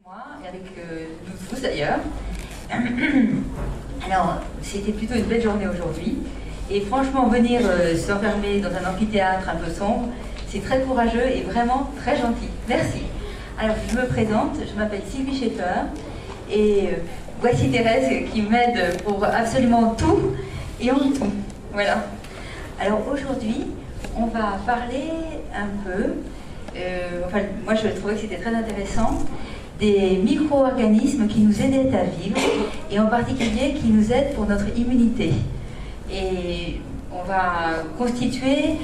Moi, et avec nous tous d'ailleurs. Alors, c'était plutôt une belle journée aujourd'hui. Et franchement, venir s'enfermer dans un amphithéâtre un peu sombre, c'est très courageux et vraiment très gentil. Merci. Alors, je me présente, je m'appelle Sylvie Schaeffer et voici Thérèse qui m'aide pour absolument tout et en tout. Voilà. Alors aujourd'hui, on va parler un peu, moi je trouvais que c'était très intéressant, des micro-organismes qui nous aident à vivre et en particulier qui nous aident pour notre immunité. Et on va constituer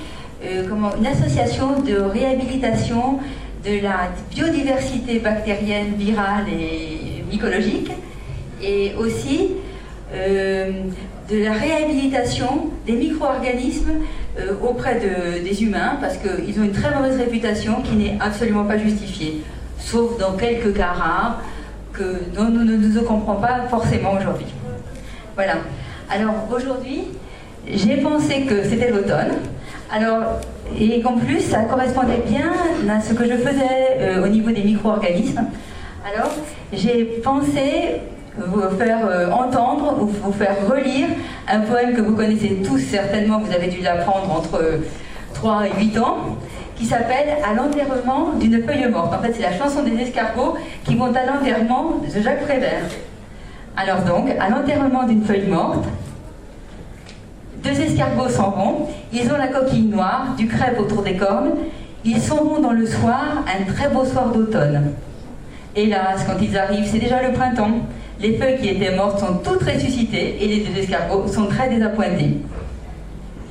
une association de réhabilitation de la biodiversité bactérienne, virale et mycologique, et aussi de la réhabilitation des micro-organismes auprès des humains, parce qu'ils ont une très mauvaise réputation qui n'est absolument pas justifiée, sauf dans quelques cas rares dont nous ne nous occupons pas forcément aujourd'hui. Voilà. Alors aujourd'hui, j'ai pensé que c'était l'automne, et qu'en plus ça correspondait bien à ce que je faisais au niveau des micro-organismes. Alors j'ai pensé vous faire entendre ou vous faire relire un poème que vous connaissez tous certainement, vous avez dû l'apprendre entre 3 et 8 ans, qui s'appelle « À l'enterrement d'une feuille morte ». En fait, c'est la chanson des escargots qui vont à l'enterrement de Jacques Prévert. Alors donc, à l'enterrement d'une feuille morte, 2 escargots s'en vont, ils ont la coquille noire, du crêpe autour des cornes, ils s'en vont dans le soir, un très beau soir d'automne. Hélas, quand ils arrivent, c'est déjà le printemps. Les feuilles qui étaient mortes sont toutes ressuscitées et les 2 escargots sont très désappointés.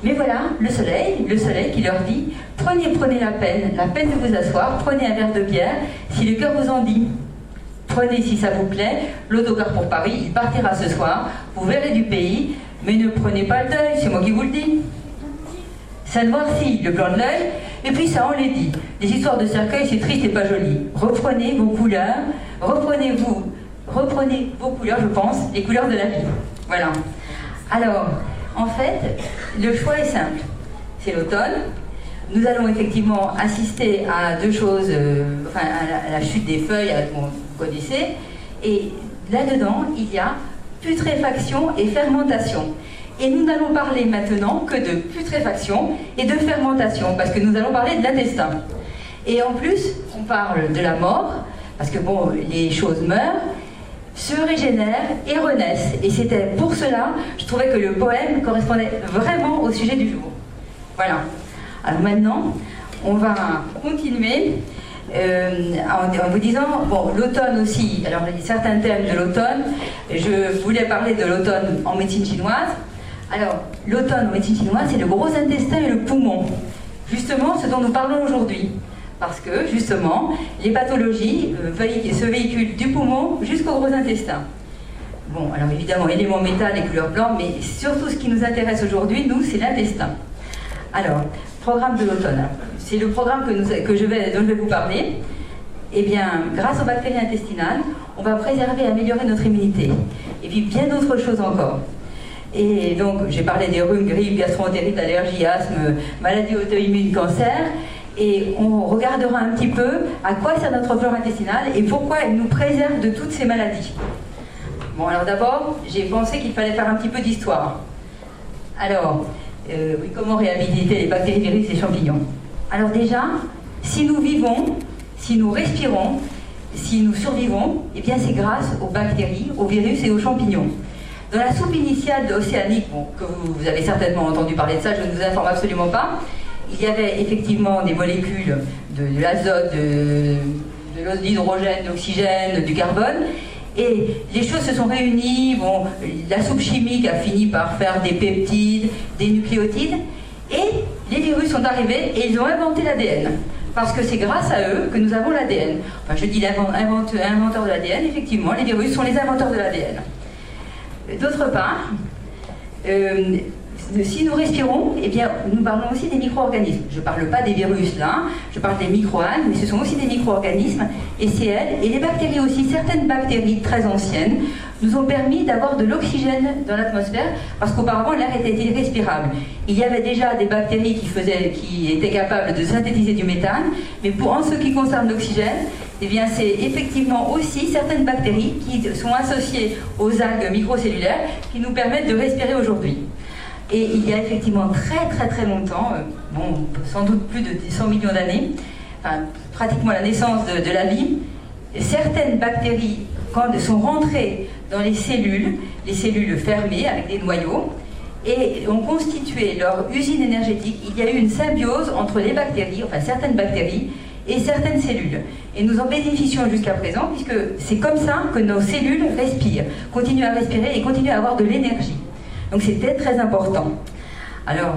Mais voilà, le soleil qui leur dit « Prenez la peine de vous asseoir, prenez un verre de bière, si le cœur vous en dit. Prenez si ça vous plaît, l'autocar pour Paris, il partira ce soir, vous verrez du pays, mais ne prenez pas le deuil, c'est moi qui vous le dis. Ça noircit le blanc de l'œil, et puis ça enlaidit. Les histoires de cercueil, c'est triste et pas joli. Reprenez vos couleurs, reprenez vos couleurs, je pense, les couleurs de la vie. » Voilà. Alors, en fait, le choix est simple. C'est l'automne. Nous allons effectivement assister à 2 choses, à la chute des feuilles, vous connaissez. Et là-dedans, il y a putréfaction et fermentation. Et nous n'allons parler maintenant que de putréfaction et de fermentation, parce que nous allons parler de l'intestin. Et en plus, on parle de la mort, parce que bon, les choses meurent, se régénèrent et renaissent. Et c'était pour cela, je trouvais que le poème correspondait vraiment au sujet du jour. Voilà. Alors maintenant, on va continuer en vous disant, bon, l'automne aussi, alors il y a certains thèmes de l'automne, je voulais parler de l'automne en médecine chinoise. Alors, l'automne en médecine chinoise, c'est le gros intestin et le poumon. Justement, ce dont nous parlons aujourd'hui. Parce que, justement, les pathologies se véhiculent du poumon jusqu'au gros intestin. Bon, alors évidemment, éléments métal et couleur blanc, mais surtout ce qui nous intéresse aujourd'hui, nous, c'est l'intestin. Alors, programme de l'automne. C'est le programme dont je vais vous parler. Eh bien, grâce aux bactéries intestinales, on va préserver et améliorer notre immunité. Et puis, bien d'autres choses encore. Et donc, j'ai parlé des rhumes, grippe, gastro-entérite, allergie, asthme, maladies auto-immunes, cancer. Et on regardera un petit peu à quoi sert notre flore intestinale et pourquoi elle nous préserve de toutes ces maladies. Bon, alors d'abord, j'ai pensé qu'il fallait faire un petit peu d'histoire. Alors, oui, comment réhabiliter les bactéries, virus et champignons? Alors déjà, si nous vivons, si nous respirons, si nous survivons, eh bien c'est grâce aux bactéries, aux virus et aux champignons. Dans la soupe initiale océanique, bon, que vous avez certainement entendu parler de ça, je ne vous informe absolument pas, il y avait effectivement des molécules de l'azote, de l'hydrogène, de l'oxygène, du carbone, et les choses se sont réunies, bon, la soupe chimique a fini par faire des peptides, des nucléotides, et les virus sont arrivés et ils ont inventé l'ADN. Parce que c'est grâce à eux que nous avons l'ADN. Enfin, je dis inventeur de l'ADN, effectivement, les virus sont les inventeurs de l'ADN. D'autre part, si nous respirons, eh bien, nous parlons aussi des micro-organismes. Je ne parle pas des virus là, je parle des micro-algues, mais ce sont aussi des micro-organismes, et c'est elles, et les bactéries aussi, certaines bactéries très anciennes, nous ont permis d'avoir de l'oxygène dans l'atmosphère, parce qu'auparavant l'air était irrespirable. Il y avait déjà des bactéries qui étaient capables de synthétiser du méthane, mais en ce qui concerne l'oxygène, eh bien c'est effectivement aussi certaines bactéries qui sont associées aux algues microcellulaires qui nous permettent de respirer aujourd'hui. Et il y a effectivement très longtemps, bon, sans doute plus de 100 millions d'années, enfin, pratiquement la naissance de la vie, certaines bactéries, quand elles sont rentrées dans les cellules fermées avec des noyaux, et ont constitué leur usine énergétique, il y a eu une symbiose entre les bactéries, enfin certaines bactéries, et certaines cellules. Et nous en bénéficions jusqu'à présent, puisque c'est comme ça que nos cellules respirent, continuent à respirer et continuent à avoir de l'énergie. Donc c'était très important. Alors,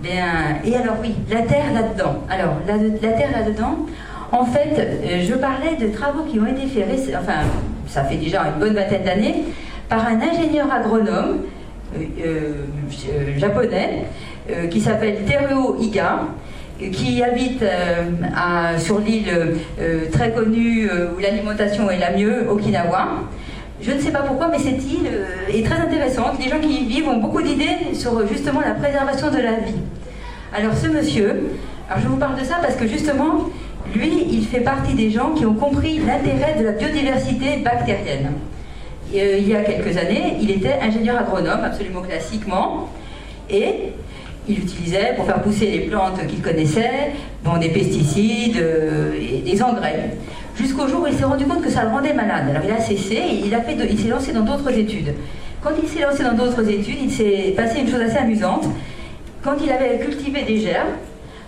bien, et alors oui, la Terre là-dedans. Alors, la Terre là-dedans, en fait, je parlais de travaux qui ont été faits, enfin, ça fait déjà une bonne vingtaine d'années, par un ingénieur agronome japonais qui s'appelle Teruo Iga, qui habite sur l'île très connue où l'alimentation est la mieux, Okinawa. Je ne sais pas pourquoi, mais cette île est très intéressante. Les gens qui y vivent ont beaucoup d'idées sur justement la préservation de la vie. Alors ce monsieur, alors je vous parle de ça parce que justement, lui, il fait partie des gens qui ont compris l'intérêt de la biodiversité bactérienne. Il y a quelques années, il était ingénieur agronome, absolument classiquement, et il utilisait pour faire pousser les plantes qu'il connaissait, bon, des pesticides et des engrais. Jusqu'au jour où il s'est rendu compte que ça le rendait malade. Alors il a cessé et il s'est lancé dans d'autres études. Quand il s'est lancé dans d'autres études, il s'est passé une chose assez amusante. Quand il avait cultivé des germes,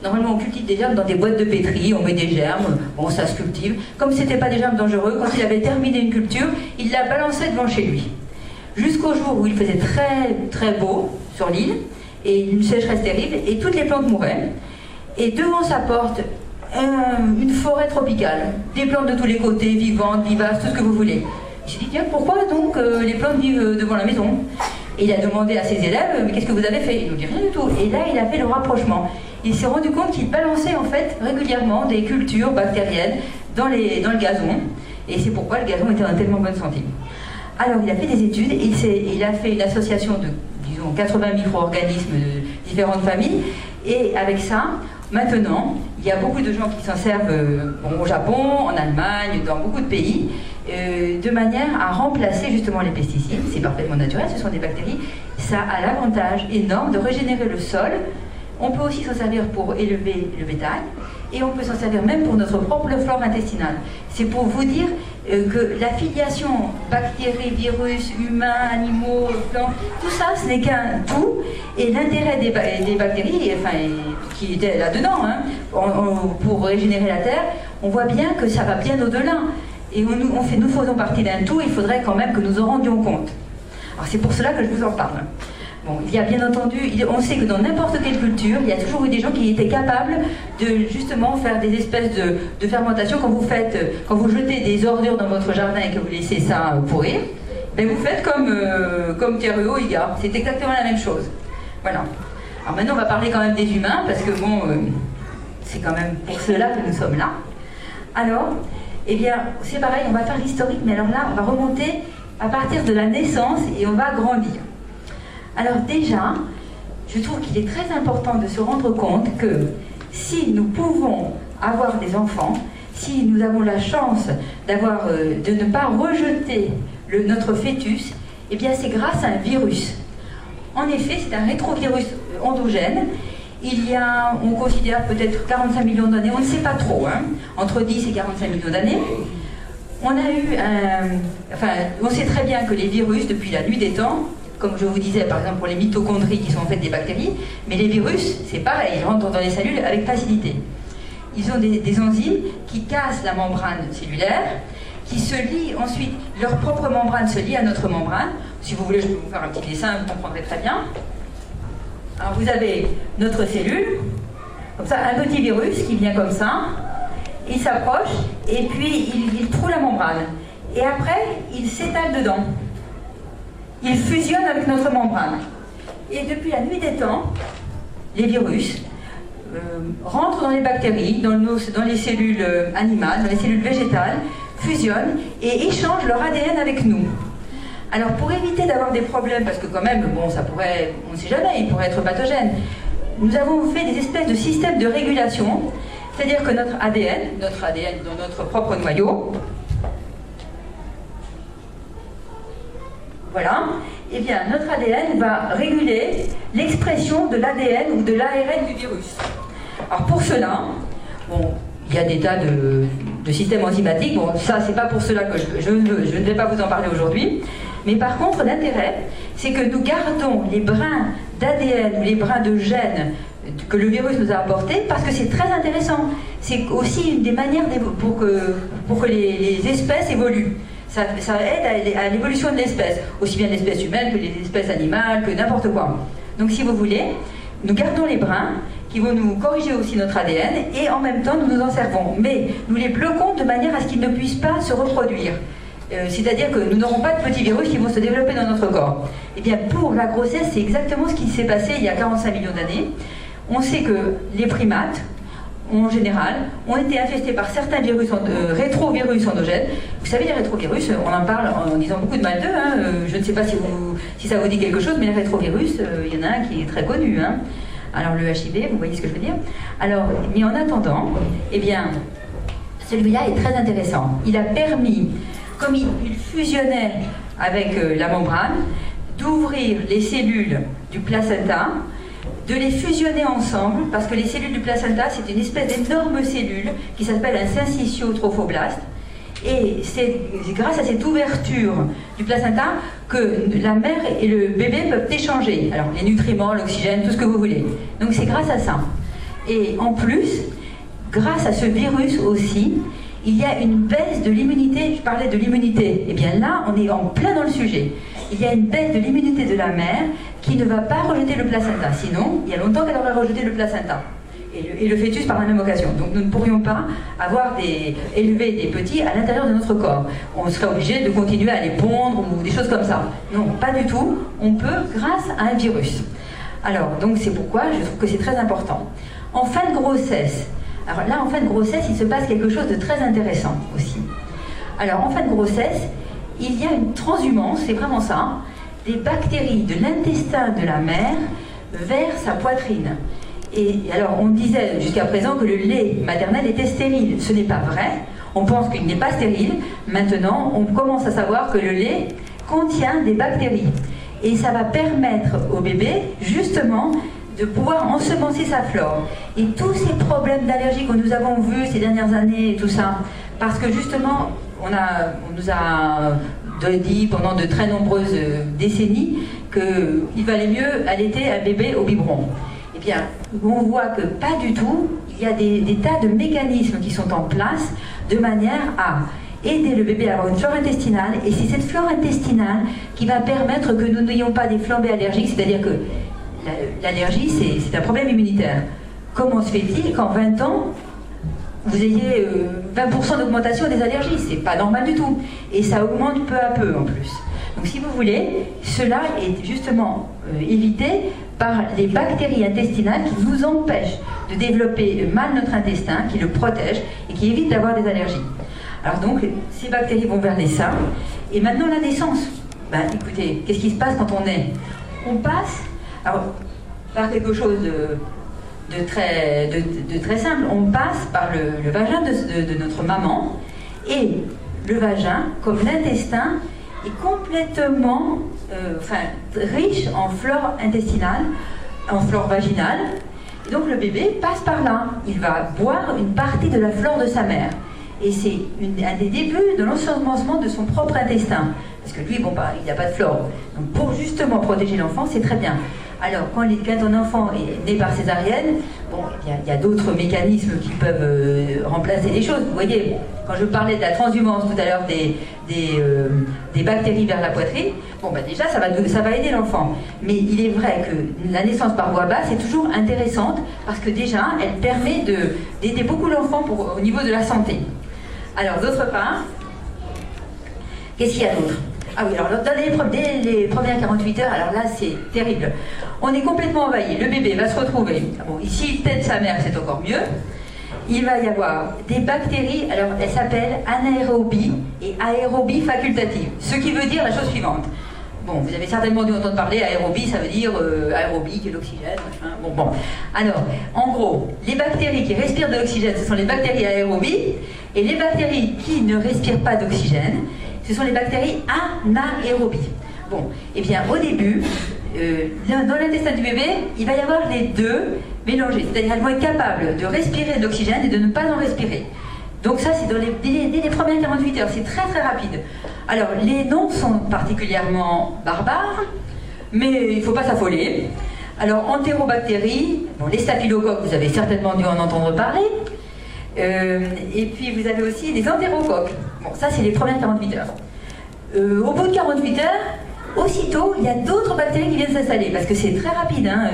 normalement on cultive des germes dans des boîtes de pétri, on met des germes, bon ça se cultive. Comme ce n'était pas des germes dangereux, quand il avait terminé une culture, il la balançait devant chez lui. Jusqu'au jour où il faisait très beau sur l'île, et une sécheresse terrible, et toutes les plantes mouraient. Et devant sa porte, une forêt tropicale, des plantes de tous les côtés, vivantes, vivaces, tout ce que vous voulez. Il s'est dit, tiens, pourquoi donc les plantes vivent devant la maison? Et il a demandé à ses élèves, mais qu'est-ce que vous avez fait? Ils nous dit rien du tout. Et là, il a fait le rapprochement. Il s'est rendu compte qu'il balançait en fait régulièrement des cultures bactériennes dans le gazon. Et c'est pourquoi le gazon était en tellement bonne santé. Alors, il a fait des études, il a fait une association de, disons, 80 micro-organismes de différentes familles. Et avec ça, maintenant, il y a beaucoup de gens qui s'en servent au Japon, en Allemagne, dans beaucoup de pays, de manière à remplacer justement les pesticides. C'est parfaitement naturel, ce sont des bactéries. Ça a l'avantage énorme de régénérer le sol. On peut aussi s'en servir pour élever le bétail et on peut s'en servir même pour notre propre flore intestinale. C'est pour vous dire que la filiation bactéries, virus, humains, animaux, plantes, tout ça ce n'est qu'un tout, et l'intérêt des bactéries, enfin, qui étaient là-dedans, hein, pour régénérer la Terre, on voit bien que ça va bien au-delà. Et nous faisons partie d'un tout, il faudrait quand même que nous en rendions compte. Alors c'est pour cela que je vous en parle. Bon, il y a bien entendu, on sait que dans n'importe quelle culture, il y a toujours eu des gens qui étaient capables de justement faire des espèces de fermentation. Quand vous jetez des ordures dans votre jardin et que vous laissez ça pourrir, ben vous faites comme Teruo Iga. C'est exactement la même chose. Voilà. Alors maintenant, on va parler quand même des humains, parce que bon, c'est quand même pour cela que nous sommes là. Alors, eh bien, c'est pareil, on va faire l'historique, mais alors là, on va remonter à partir de la naissance et on va grandir. Alors déjà, je trouve qu'il est très important de se rendre compte que si nous pouvons avoir des enfants, si nous avons la chance de ne pas rejeter notre fœtus, eh bien c'est grâce à un virus. En effet, c'est un rétrovirus endogène. On considère peut-être 45 millions d'années, on ne sait pas trop, hein, entre 10 et 45 millions d'années. On sait très bien que les virus, depuis la nuit des temps, comme je vous disais, par exemple pour les mitochondries qui sont en fait des bactéries, mais les virus, c'est pareil, ils rentrent dans les cellules avec facilité. Ils ont des enzymes qui cassent la membrane cellulaire, qui se lient ensuite, leur propre membrane se lie à notre membrane. Si vous voulez, je peux vous faire un petit dessin, vous comprendrez très bien. Alors vous avez notre cellule, comme ça, un petit virus qui vient comme ça, il s'approche, et puis il trouve la membrane. Et après, il s'étale dedans. Il fusionne avec notre membrane. Et depuis la nuit des temps, les virus rentrent dans les bactéries, dans les cellules animales, dans les cellules végétales, fusionnent et échangent leur ADN avec nous. Alors pour éviter d'avoir des problèmes, parce que quand même, bon, ça pourrait, on ne sait jamais, il pourrait être pathogène, nous avons fait des espèces de systèmes de régulation. C'est-à-dire que notre ADN dans notre propre noyau, voilà, eh bien notre ADN va réguler l'expression de l'ADN ou de l'ARN du virus. Alors pour cela, bon, il y a des tas de systèmes enzymatiques, bon ça c'est pas pour cela que je ne vais pas vous en parler aujourd'hui, mais par contre l'intérêt c'est que nous gardons les brins d'ADN ou les brins de gènes que le virus nous a apportés parce que c'est très intéressant. C'est aussi une des manières pour que les espèces évoluent. Ça aide à l'évolution de l'espèce, aussi bien l'espèce humaine que les espèces animales, que n'importe quoi. Donc si vous voulez, nous gardons les brins qui vont nous corriger aussi notre ADN et en même temps nous nous en servons. Mais nous les bloquons de manière à ce qu'ils ne puissent pas se reproduire. C'est-à-dire que nous n'aurons pas de petits virus qui vont se développer dans notre corps. Et bien pour la grossesse, c'est exactement ce qui s'est passé il y a 45 millions d'années. On sait que les primates, en général, ont été infestés par certains virus, rétrovirus endogènes. Vous savez, les rétrovirus, on en parle en disant beaucoup de mal d'eux. Hein. Je ne sais pas si ça vous dit quelque chose, mais les rétrovirus, il y en a un qui est très connu. Hein. Alors le HIV, vous voyez ce que je veux dire. Alors, mais en attendant, eh bien, celui-là est très intéressant. Il a permis, comme il fusionnait avec la membrane, d'ouvrir les cellules du placenta, de les fusionner ensemble, parce que les cellules du placenta, c'est une espèce d'énorme cellule qui s'appelle un syncytiotrophoblaste. Et c'est grâce à cette ouverture du placenta que la mère et le bébé peuvent échanger. Alors les nutriments, l'oxygène, tout ce que vous voulez. Donc c'est grâce à ça. Et en plus, grâce à ce virus aussi, il y a une baisse de l'immunité. Je parlais de l'immunité. Et bien là, on est en plein dans le sujet. Il y a une baisse de l'immunité de la mère qui ne va pas rejeter le placenta. Sinon, il y a longtemps qu'elle aurait rejeté le placenta. Et le fœtus par la même occasion. Donc nous ne pourrions pas élever des petits à l'intérieur de notre corps. On serait obligé de continuer à les pondre ou des choses comme ça. Non, pas du tout. On peut grâce à un virus. Alors, donc c'est pourquoi je trouve que c'est très important. En fin de grossesse, alors là en fin de grossesse, il se passe quelque chose de très intéressant aussi. Alors en fin de grossesse, il y a une transhumance, c'est vraiment ça, des bactéries de l'intestin de la mère vers sa poitrine. Et alors, on disait jusqu'à présent que le lait maternel était stérile. Ce n'est pas vrai. On pense qu'il n'est pas stérile. Maintenant, on commence à savoir que le lait contient des bactéries. Et ça va permettre au bébé, justement, de pouvoir ensemencer sa flore. Et tous ces problèmes d'allergie que nous avons vus ces dernières années et tout ça, parce que justement, on nous a dit pendant de très nombreuses décennies qu'il valait mieux allaiter un bébé au biberon. Eh bien, on voit que pas du tout, il y a des tas de mécanismes qui sont en place de manière à aider le bébé à avoir une flore intestinale, et c'est cette flore intestinale qui va permettre que nous n'ayons pas des flambées allergiques, c'est-à-dire que l'allergie, c'est un problème immunitaire. Comment se fait-il qu'en 20 ans, vous ayez 20% d'augmentation des allergies? C'est pas normal du tout. Et ça augmente peu à peu en plus. Donc si vous voulez, cela est justement évité par les bactéries intestinales qui nous empêchent de développer mal notre intestin, qui le protègent et qui évitent d'avoir des allergies. Alors donc, ces bactéries vont vers les seins. Et maintenant, la naissance. Ben, écoutez, qu'est-ce qui se passe quand on naît? On passe par quelque chose de très simple. On passe par le vagin de notre maman. Et le vagin, comme l'intestin, est complètement riche en flore intestinale, en flore vaginale. Et donc le bébé passe par là. Il va boire une partie de la flore de sa mère. Et c'est un des débuts de l'ensemencement de son propre intestin. Parce que lui, bon, il n'a pas de flore. Donc pour justement protéger l'enfant, c'est très bien. Alors, quand un enfant est né par césarienne, bon, il y a d'autres mécanismes qui peuvent remplacer les choses. Vous voyez, quand je parlais de la transhumance tout à l'heure des bactéries vers la poitrine, bon, ben déjà, ça va aider l'enfant. Mais il est vrai que la naissance par voie basse est toujours intéressante parce que déjà, elle permet d'aider beaucoup l'enfant au niveau de la santé. Alors, d'autre part, qu'est-ce qu'il y a d'autre? Ah oui, alors dès les premières 48 heures, alors là c'est terrible. On est complètement envahi, le bébé va se retrouver. Bon, ici, tête sa mère, c'est encore mieux. Il va y avoir des bactéries, alors elles s'appellent anaérobie et aérobie facultative. Ce qui veut dire la chose suivante. Bon, vous avez certainement dû entendre parler, aérobie, ça veut dire aérobique, l'oxygène, machin. Bon. Alors, en gros, les bactéries qui respirent de l'oxygène, ce sont les bactéries aérobies, et les bactéries qui ne respirent pas d'oxygène, ce sont les bactéries anaérobies. Bon, eh bien, au début, dans l'intestin du bébé, il va y avoir les deux mélangés. C'est-à-dire qu'elles vont être capables de respirer de l'oxygène et de ne pas en respirer. Donc ça, c'est dès les premières 48 heures, c'est très très rapide. Alors, les noms sont particulièrement barbares, mais il ne faut pas s'affoler. Alors, entérobactéries, bon, les staphylocoques, vous avez certainement dû en entendre parler. Et puis, vous avez aussi les entérocoques. Bon, ça, c'est les premières 48 heures. Au bout de 48 heures, aussitôt, il y a d'autres bactéries qui viennent s'installer, parce que c'est très rapide, hein,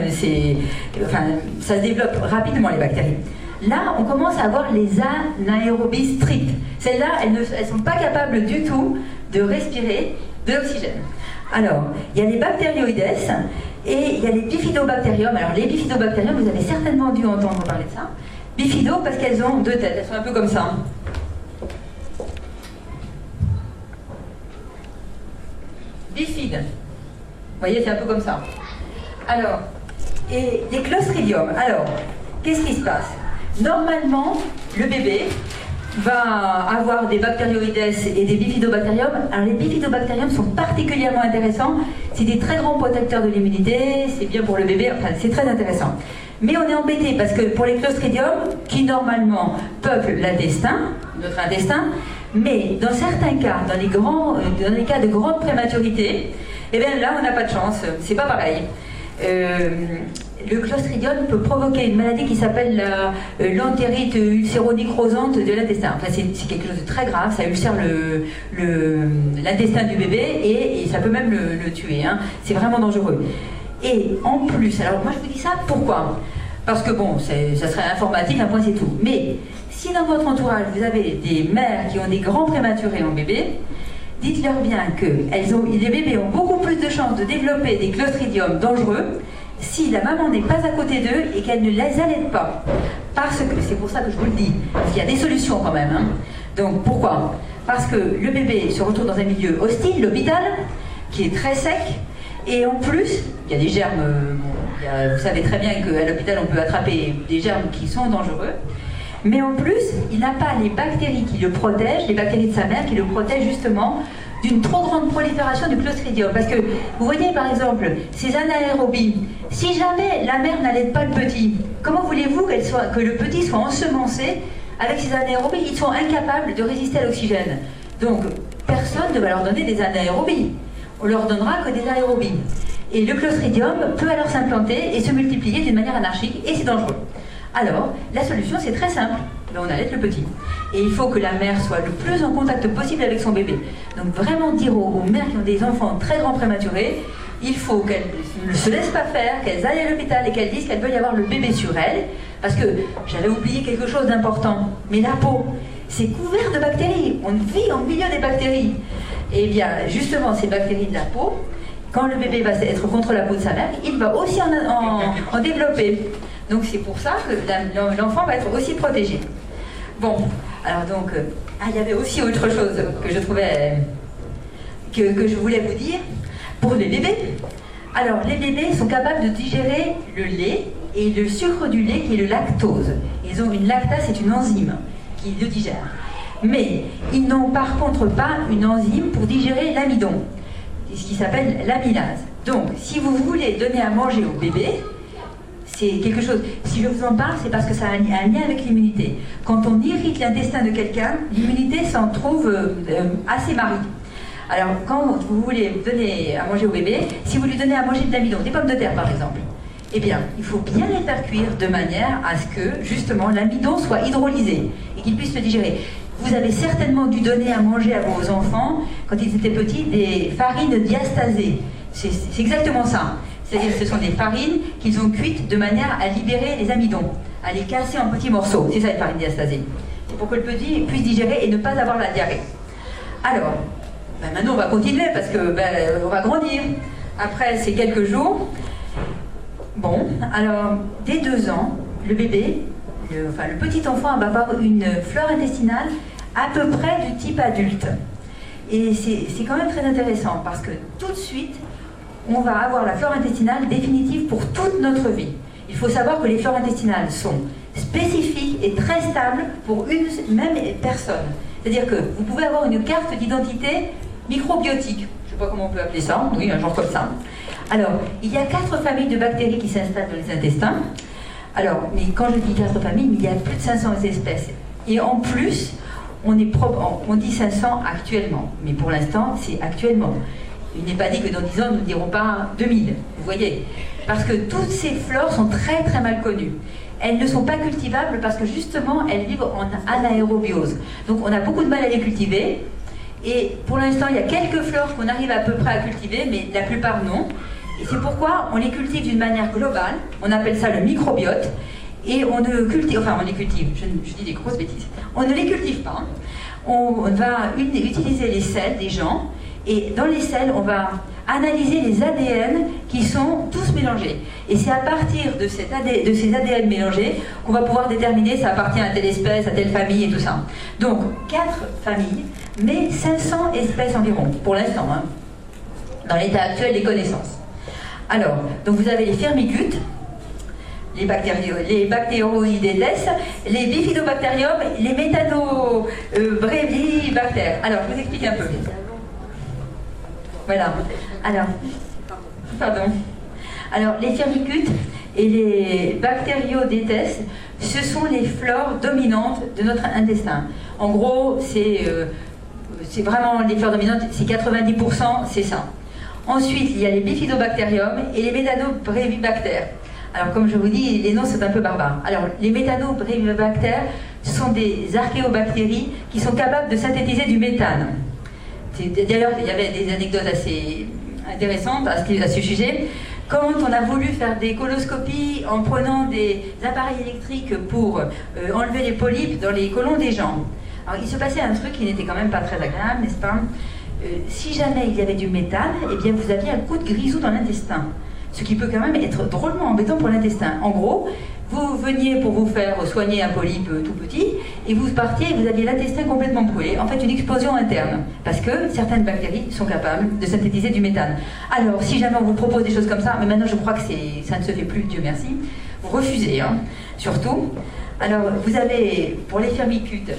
ça se développe rapidement, les bactéries. Là, on commence à avoir les anaérobies strictes. Celles-là, elles ne sont pas capables du tout de respirer de l'oxygène. Alors, il y a les bactérioïdes et il y a les bifidobactériums. Alors, les bifidobactériums, vous avez certainement dû entendre parler de ça. Bifido, parce qu'elles ont deux têtes, elles sont un peu comme ça. Bifide. Vous voyez, c'est un peu comme ça. Alors, et les clostridiums. Alors, qu'est-ce qui se passe? Normalement, le bébé va avoir des bactérioïdes et des bifidobactériums. Alors les bifidobactériums sont particulièrement intéressants. C'est des très grands protecteurs de l'immunité, c'est bien pour le bébé, enfin c'est très intéressant. Mais on est embêté parce que pour les clostridiums, qui normalement peuplent l'intestin, notre intestin, mais dans certains cas, dans les cas de grande prématurité, eh bien là on n'a pas de chance, c'est pas pareil. Le clostridium peut provoquer une maladie qui s'appelle l'entérite ulcéronecrosante de l'intestin. Enfin, c'est quelque chose de très grave, ça ulcère l'intestin du bébé et ça peut même le tuer. Hein. C'est vraiment dangereux. Et en plus, alors moi je vous dis ça, pourquoi? Parce que bon, ça serait informatique, un point c'est tout. Mais si dans votre entourage vous avez des mères qui ont des grands prématurés en bébé, dites-leur bien que les bébés ont beaucoup plus de chances de développer des clostridiums dangereux si la maman n'est pas à côté d'eux et qu'elle ne les allaite pas. Parce que, c'est pour ça que je vous le dis, il y a des solutions quand même. Hein. Donc pourquoi? Parce que le bébé se retrouve dans un milieu hostile, l'hôpital, qui est très sec, et en plus, il y a des germes, vous savez très bien qu'à l'hôpital on peut attraper des germes qui sont dangereux, mais en plus, il n'a pas les bactéries qui le protègent, les bactéries de sa mère qui le protègent justement d'une trop grande prolifération du clostridium. Parce que, vous voyez par exemple, ces anaérobies, si jamais la mère n'allaite pas le petit, comment voulez-vous que le petit soit ensemencé avec ces anaérobies? Ils sont incapables de résister à l'oxygène. Donc, personne ne va leur donner des anaérobies. On leur donnera que des aérobies. Et le clostridium peut alors s'implanter et se multiplier d'une manière anarchique, et c'est dangereux. Alors, la solution, c'est très simple. On allaite le petit. Et il faut que la mère soit le plus en contact possible avec son bébé. Donc vraiment dire aux mères qui ont des enfants très grands prématurés, il faut qu'elles ne se laissent pas faire, qu'elles aillent à l'hôpital et qu'elles disent qu'elles veulent y avoir le bébé sur elles. Parce que j'avais oublié quelque chose d'important. Mais la peau, c'est couvert de bactéries. On vit au milieu des bactéries. Et bien, justement, ces bactéries de la peau, quand le bébé va être contre la peau de sa mère, il va aussi en développer. Donc c'est pour ça que l'enfant va être aussi protégé. Bon, alors donc, il y avait aussi autre chose que je trouvais, que je voulais vous dire, pour les bébés. Alors, les bébés sont capables de digérer le lait et le sucre du lait qui est le lactose. Ils ont une lactase, c'est une enzyme qui le digère. Mais ils n'ont par contre pas une enzyme pour digérer l'amidon, ce qui s'appelle l'amylase. Donc, si vous voulez donner à manger au bébé, c'est quelque chose, si je vous en parle, c'est parce que ça a un lien avec l'immunité. Quand on irrite l'intestin de quelqu'un, l'immunité s'en trouve assez marie. Alors, quand vous voulez donner à manger au bébé, si vous lui donnez à manger de l'amidon, des pommes de terre par exemple, eh bien, il faut bien les faire cuire de manière à ce que, justement, l'amidon soit hydrolysé et qu'il puisse le digérer. Vous avez certainement dû donner à manger à vos enfants, quand ils étaient petits, des farines diastasées. C'est exactement ça. C'est-à-dire que ce sont des farines qu'ils ont cuites de manière à libérer les amidons, à les casser en petits morceaux. C'est ça, une farine diastasée. C'est pour que le petit puisse digérer et ne pas avoir la diarrhée. Alors, maintenant on va continuer parce que on va grandir. Après ces quelques jours, bon, alors dès 2 ans, le bébé, le petit enfant va avoir une flore intestinale à peu près du type adulte. Et c'est quand même très intéressant parce que tout de suite, on va avoir la flore intestinale définitive pour toute notre vie. Il faut savoir que les flores intestinales sont spécifiques et très stables pour une même personne. C'est-à-dire que vous pouvez avoir une carte d'identité microbiotique. Je ne sais pas comment on peut appeler ça, oui, un genre comme ça. Alors, il y a 4 familles de bactéries qui s'installent dans les intestins. Alors, mais quand je dis 4 familles, il y a plus de 500 espèces. Et en plus, on dit 500 actuellement. Mais pour l'instant, c'est actuellement. Il n'est pas dit que dans 10 ans, nous ne dirons pas 2000. Vous voyez? Parce que toutes ces flores sont très très mal connues. Elles ne sont pas cultivables parce que justement, elles vivent en anaérobiose. Donc on a beaucoup de mal à les cultiver. Et pour l'instant, il y a quelques flores qu'on arrive à peu près à cultiver, mais la plupart non. Et c'est pourquoi on les cultive d'une manière globale. On appelle ça le microbiote. Et on ne cultive, enfin on les cultive, je dis des grosses bêtises. On ne les cultive pas. On va utiliser les selles des gens. Et dans les selles, on va analyser les ADN qui sont tous mélangés. Et c'est à partir de ces ADN mélangés qu'on va pouvoir déterminer ça appartient à telle espèce, à telle famille et tout ça. Donc 4 familles, mais 500 espèces environ, pour l'instant, hein, dans l'état actuel des connaissances. Alors, donc vous avez les firmicutes, les bactéroïdetes, les bifidobacterium, les métanobrevibactères. Alors, je vous explique un peu. Voilà. Alors, pardon. Alors, les firmicutes et les bactériodetes, ce sont les flores dominantes de notre intestin. En gros, c'est vraiment les flores dominantes, c'est 90%, c'est ça. Ensuite, il y a les bifidobacterium et les métanobrevibactères. Alors, comme je vous dis, les noms sont un peu barbares. Alors, les métanobrevibactères, ce sont des archéobactéries qui sont capables de synthétiser du méthane. D'ailleurs, il y avait des anecdotes assez intéressantes à ce sujet. Quand on a voulu faire des coloscopies en prenant des appareils électriques pour enlever les polypes dans les côlons des gens, alors il se passait un truc qui n'était quand même pas très agréable, n'est-ce pas? Si jamais il y avait du méthane, eh bien vous aviez un coup de grisou dans l'intestin. Ce qui peut quand même être drôlement embêtant pour l'intestin. En gros, vous veniez pour vous faire soigner un polype tout petit, et vous partiez et vous aviez l'intestin complètement brûlé, en fait une explosion interne, parce que certaines bactéries sont capables de synthétiser du méthane. Alors, si jamais on vous propose des choses comme ça, mais maintenant je crois que ça ne se fait plus, Dieu merci, vous refusez, hein, surtout. Alors, vous avez, pour les firmicutes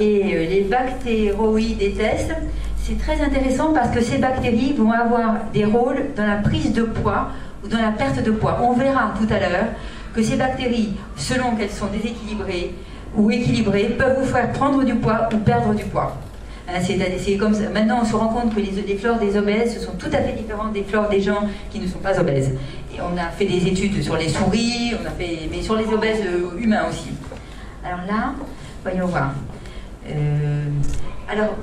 et les bactéroïdetes, c'est très intéressant parce que ces bactéries vont avoir des rôles dans la prise de poids ou dans la perte de poids. On verra tout à l'heure que ces bactéries, selon qu'elles sont déséquilibrées ou équilibrées, peuvent vous faire prendre du poids ou perdre du poids. C'est comme ça. Maintenant, on se rend compte que les flores des obèses sont tout à fait différentes des flores des gens qui ne sont pas obèses. Et on a fait des études sur les souris, mais sur les obèses humains aussi. Alors là, voyons voir. Alors,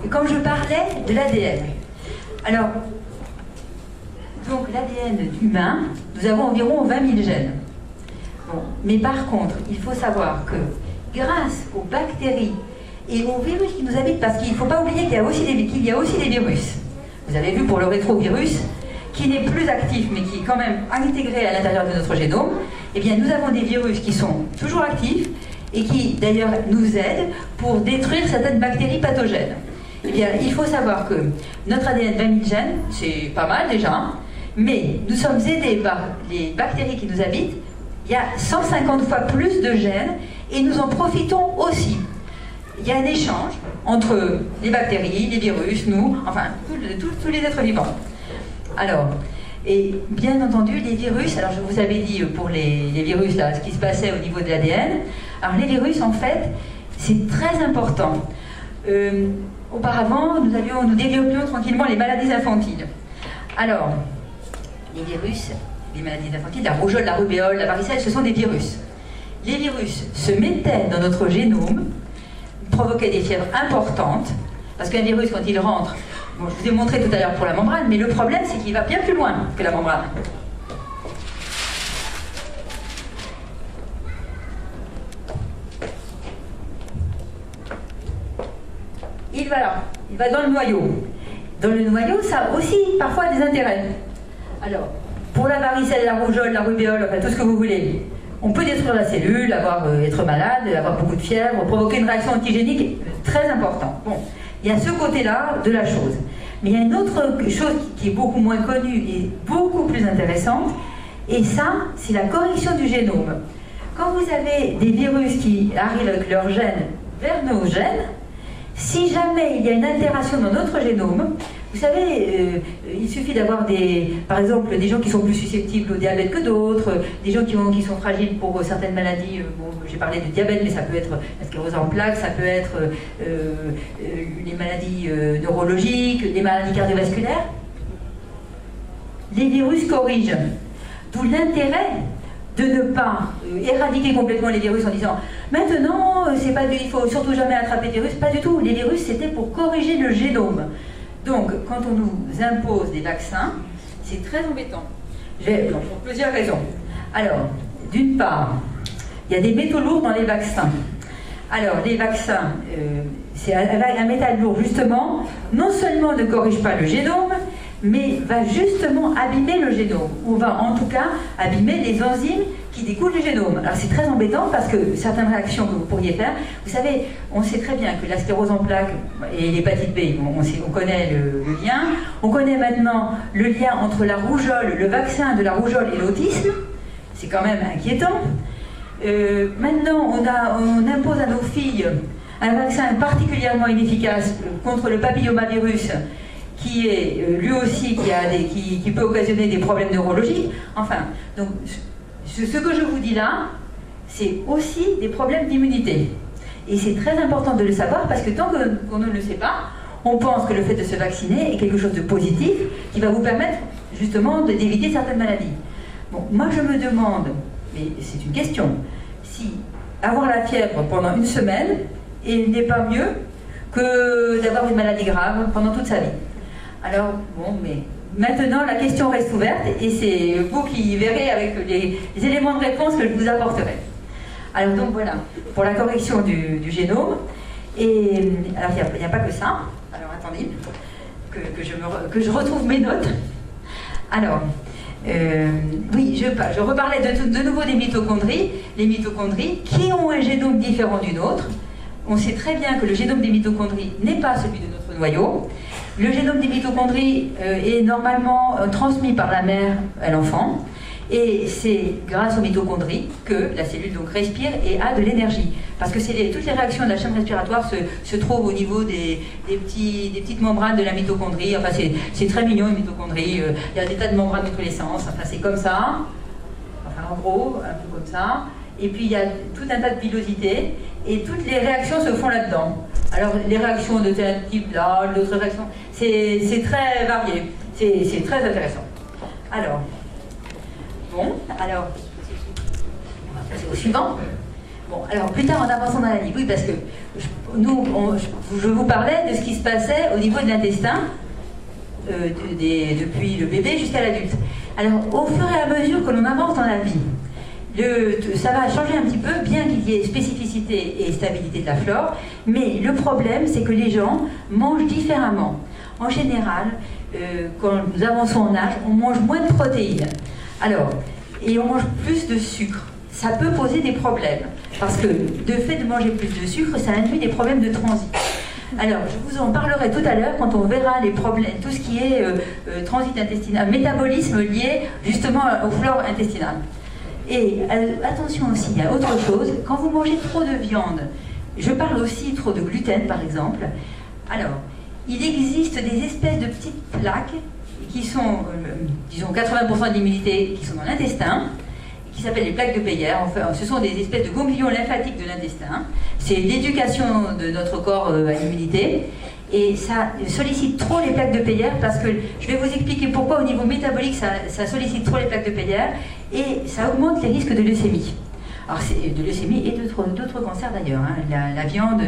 comme je parlais de l'ADN, alors, donc l'ADN humain, nous avons environ 20 000 gènes. Bon, mais par contre, il faut savoir que grâce aux bactéries et aux virus qui nous habitent, parce qu'il ne faut pas oublier qu'il y a aussi des virus. Vous avez vu pour le rétrovirus, qui n'est plus actif, mais qui est quand même intégré à l'intérieur de notre génome, eh bien nous avons des virus qui sont toujours actifs et qui d'ailleurs nous aident pour détruire certaines bactéries pathogènes. Eh bien, il faut savoir que notre ADN 20 000 gènes, c'est pas mal déjà, mais nous sommes aidés par les bactéries qui nous habitent. Il y a 150 fois plus de gènes et nous en profitons aussi. Il y a un échange entre les bactéries, les virus, nous, enfin, tous les êtres vivants. Alors, et bien entendu, les virus, alors je vous avais dit pour les virus, là, ce qui se passait au niveau de l'ADN. Alors les virus, en fait, c'est très important. Auparavant, nous développions tranquillement les maladies infantiles. Alors, les virus, les maladies infantiles, la rougeole, la rubéole, la varicelle, ce sont des virus. Les virus se mettaient dans notre génome, provoquaient des fièvres importantes, parce qu'un virus, quand il rentre, bon, je vous ai montré tout à l'heure pour la membrane, mais le problème, c'est qu'il va bien plus loin que la membrane. Il va là, il va dans le noyau. Dans le noyau, ça a aussi parfois des intérêts. Alors, pour la varicelle, la rougeole, la rubéole, enfin tout ce que vous voulez, on peut détruire la cellule, être malade, avoir beaucoup de fièvre, provoquer une réaction antigénique très importante. Bon, Il y a ce côté-là de la chose. Mais il y a une autre chose qui est beaucoup moins connue et beaucoup plus intéressante, et ça, c'est la correction du génome. Quand vous avez des virus qui arrivent avec leurs gènes vers nos gènes, si jamais il y a une altération dans notre génome, vous savez, il suffit d'avoir par exemple des gens qui sont plus susceptibles au diabète que d'autres, des gens qui sont fragiles pour certaines maladies. Bon, j'ai parlé de diabète, mais ça peut être la sclérose en plaques, ça peut être les maladies neurologiques, les maladies cardiovasculaires. Les virus corrigent. D'où l'intérêt de ne pas éradiquer complètement les virus en disant maintenant, il ne faut surtout jamais attraper des virus. Pas du tout. Les virus, c'était pour corriger le génome. Donc, quand on nous impose des vaccins, c'est très embêtant. Pour plusieurs raisons. Alors, d'une part, il y a des métaux lourds dans les vaccins. Alors, les vaccins, c'est un métal lourd, justement, non seulement ne corrige pas le génome, mais va justement abîmer le génome. On va en tout cas abîmer les enzymes qui découlent du génome. Alors c'est très embêtant parce que certaines réactions que vous pourriez faire, vous savez, on sait très bien que la sclérose en plaques et l'hépatite B, on connaît le lien. On connaît maintenant le lien entre la rougeole, le vaccin de la rougeole et l'autisme. C'est quand même inquiétant. Maintenant, on impose à nos filles un vaccin particulièrement inefficace contre le papillomavirus, qui est lui aussi qui peut occasionner des problèmes neurologiques. Enfin, donc ce que je vous dis là, c'est aussi des problèmes d'immunité. Et c'est très important de le savoir parce que tant qu'on ne le sait pas, on pense que le fait de se vacciner est quelque chose de positif qui va vous permettre justement d'éviter certaines maladies. Bon, moi je me demande, mais c'est une question, si avoir la fièvre pendant une semaine n'est pas mieux que d'avoir une maladie grave pendant toute sa vie. Alors, bon, mais maintenant, la question reste ouverte et c'est vous qui verrez avec les éléments de réponse que je vous apporterai. Alors, donc voilà, pour la correction du génome. Et alors, il n'y a pas que ça. Alors, attendez, que je retrouve mes notes. Alors, oui, je reparlais de nouveau des mitochondries. Les mitochondries qui ont un génome différent du nôtre. On sait très bien que le génome des mitochondries n'est pas celui de notre noyau. Le génome des mitochondries est normalement transmis par la mère à l'enfant. Et c'est grâce aux mitochondries que la cellule donc respire et a de l'énergie. Parce que toutes les réactions de la chaîne respiratoire se trouvent au niveau des petites membranes de la mitochondrie. Enfin, c'est très mignon, les mitochondries. Il y a des tas de membranes de tous les sens. Enfin, c'est comme ça. Enfin, en gros, un peu comme ça. Et puis, il y a tout un tas de pilosités. Et toutes les réactions se font là-dedans. Alors, les réactions de tel type là, d'autres réactions, c'est très varié. C'est très intéressant. Alors, bon, alors, on va passer au suivant. Bon, alors, plus tard, en avançant dans la vie, oui, parce que je vous parlais de ce qui se passait au niveau de l'intestin, depuis le bébé jusqu'à l'adulte. Alors, au fur et à mesure que l'on avance dans la vie, ça va changer un petit peu, bien qu'il y ait spécificité et stabilité de la flore, mais le problème, c'est que les gens mangent différemment. En général, quand nous avançons en âge, on mange moins de protéines. Alors, et on mange plus de sucre. Ça peut poser des problèmes, parce que de fait de manger plus de sucre, ça induit des problèmes de transit. Alors, je vous en parlerai tout à l'heure quand on verra les problèmes, tout ce qui est transit intestinal, métabolisme lié justement aux flores intestinales. Et attention aussi, il y a autre chose, quand vous mangez trop de viande, je parle aussi trop de gluten par exemple, alors il existe des espèces de petites plaques qui sont, disons 80% de l'immunité qui sont dans l'intestin, qui s'appellent les plaques de Peyer. Enfin, ce sont des espèces de ganglions lymphatiques de l'intestin. C'est l'éducation de notre corps à l'immunité. Et ça sollicite trop les plaques de Peyer parce que je vais vous expliquer pourquoi au niveau métabolique ça sollicite trop les plaques de Peyer et ça augmente les risques de leucémie. Alors de leucémie et d'autres cancers d'ailleurs. Hein. La viande,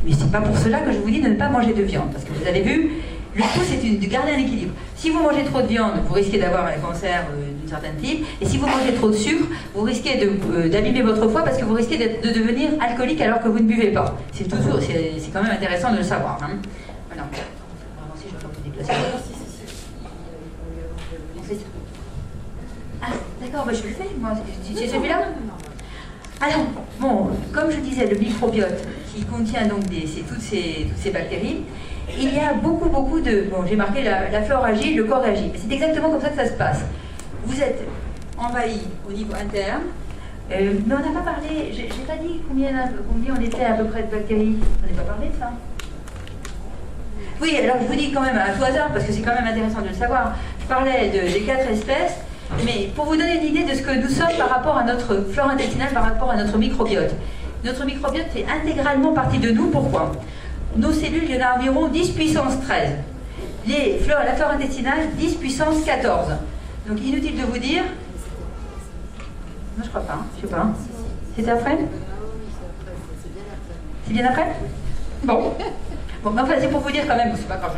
mais c'est pas pour cela que je vous dis de ne pas manger de viande parce que vous avez vu, le tout c'est de garder un équilibre. Si vous mangez trop de viande, vous risquez d'avoir un cancer d'un certain type et si vous mangez trop de sucre, vous risquez d'abîmer votre foie parce que vous risquez de devenir alcoolique alors que vous ne buvez pas. C'est quand même intéressant de le savoir. Hein. Voilà. Si je ne vais pas vous déplacer. Ah, d'accord, bah je le fais. C'est celui-là. Alors, Bon, comme je disais, le microbiote qui contient donc toutes ces bactéries, il y a beaucoup de... Bon, j'ai marqué la flore agit, le corps agit. C'est exactement comme ça que ça se passe. Vous êtes envahi au niveau interne, mais on n'a pas parlé, j'ai pas dit combien on était à peu près de bactéries. On n'a pas parlé de ça. Oui, alors je vous dis quand même à tout hasard, parce que c'est quand même intéressant de le savoir. Je parlais des 4 espèces, mais pour vous donner une idée de ce que nous sommes par rapport à notre flore intestinale, par rapport à notre microbiote. Notre microbiote fait intégralement partie de nous. Pourquoi? Nos cellules, il y en a environ 10 puissance 13. La flore intestinale, 10 puissance 14. Donc inutile de vous dire... Non, je crois pas, je sais pas. C'était après? C'est bien après? Bon. Bon, mais enfin, c'est pour vous dire quand même, c'est pas grave,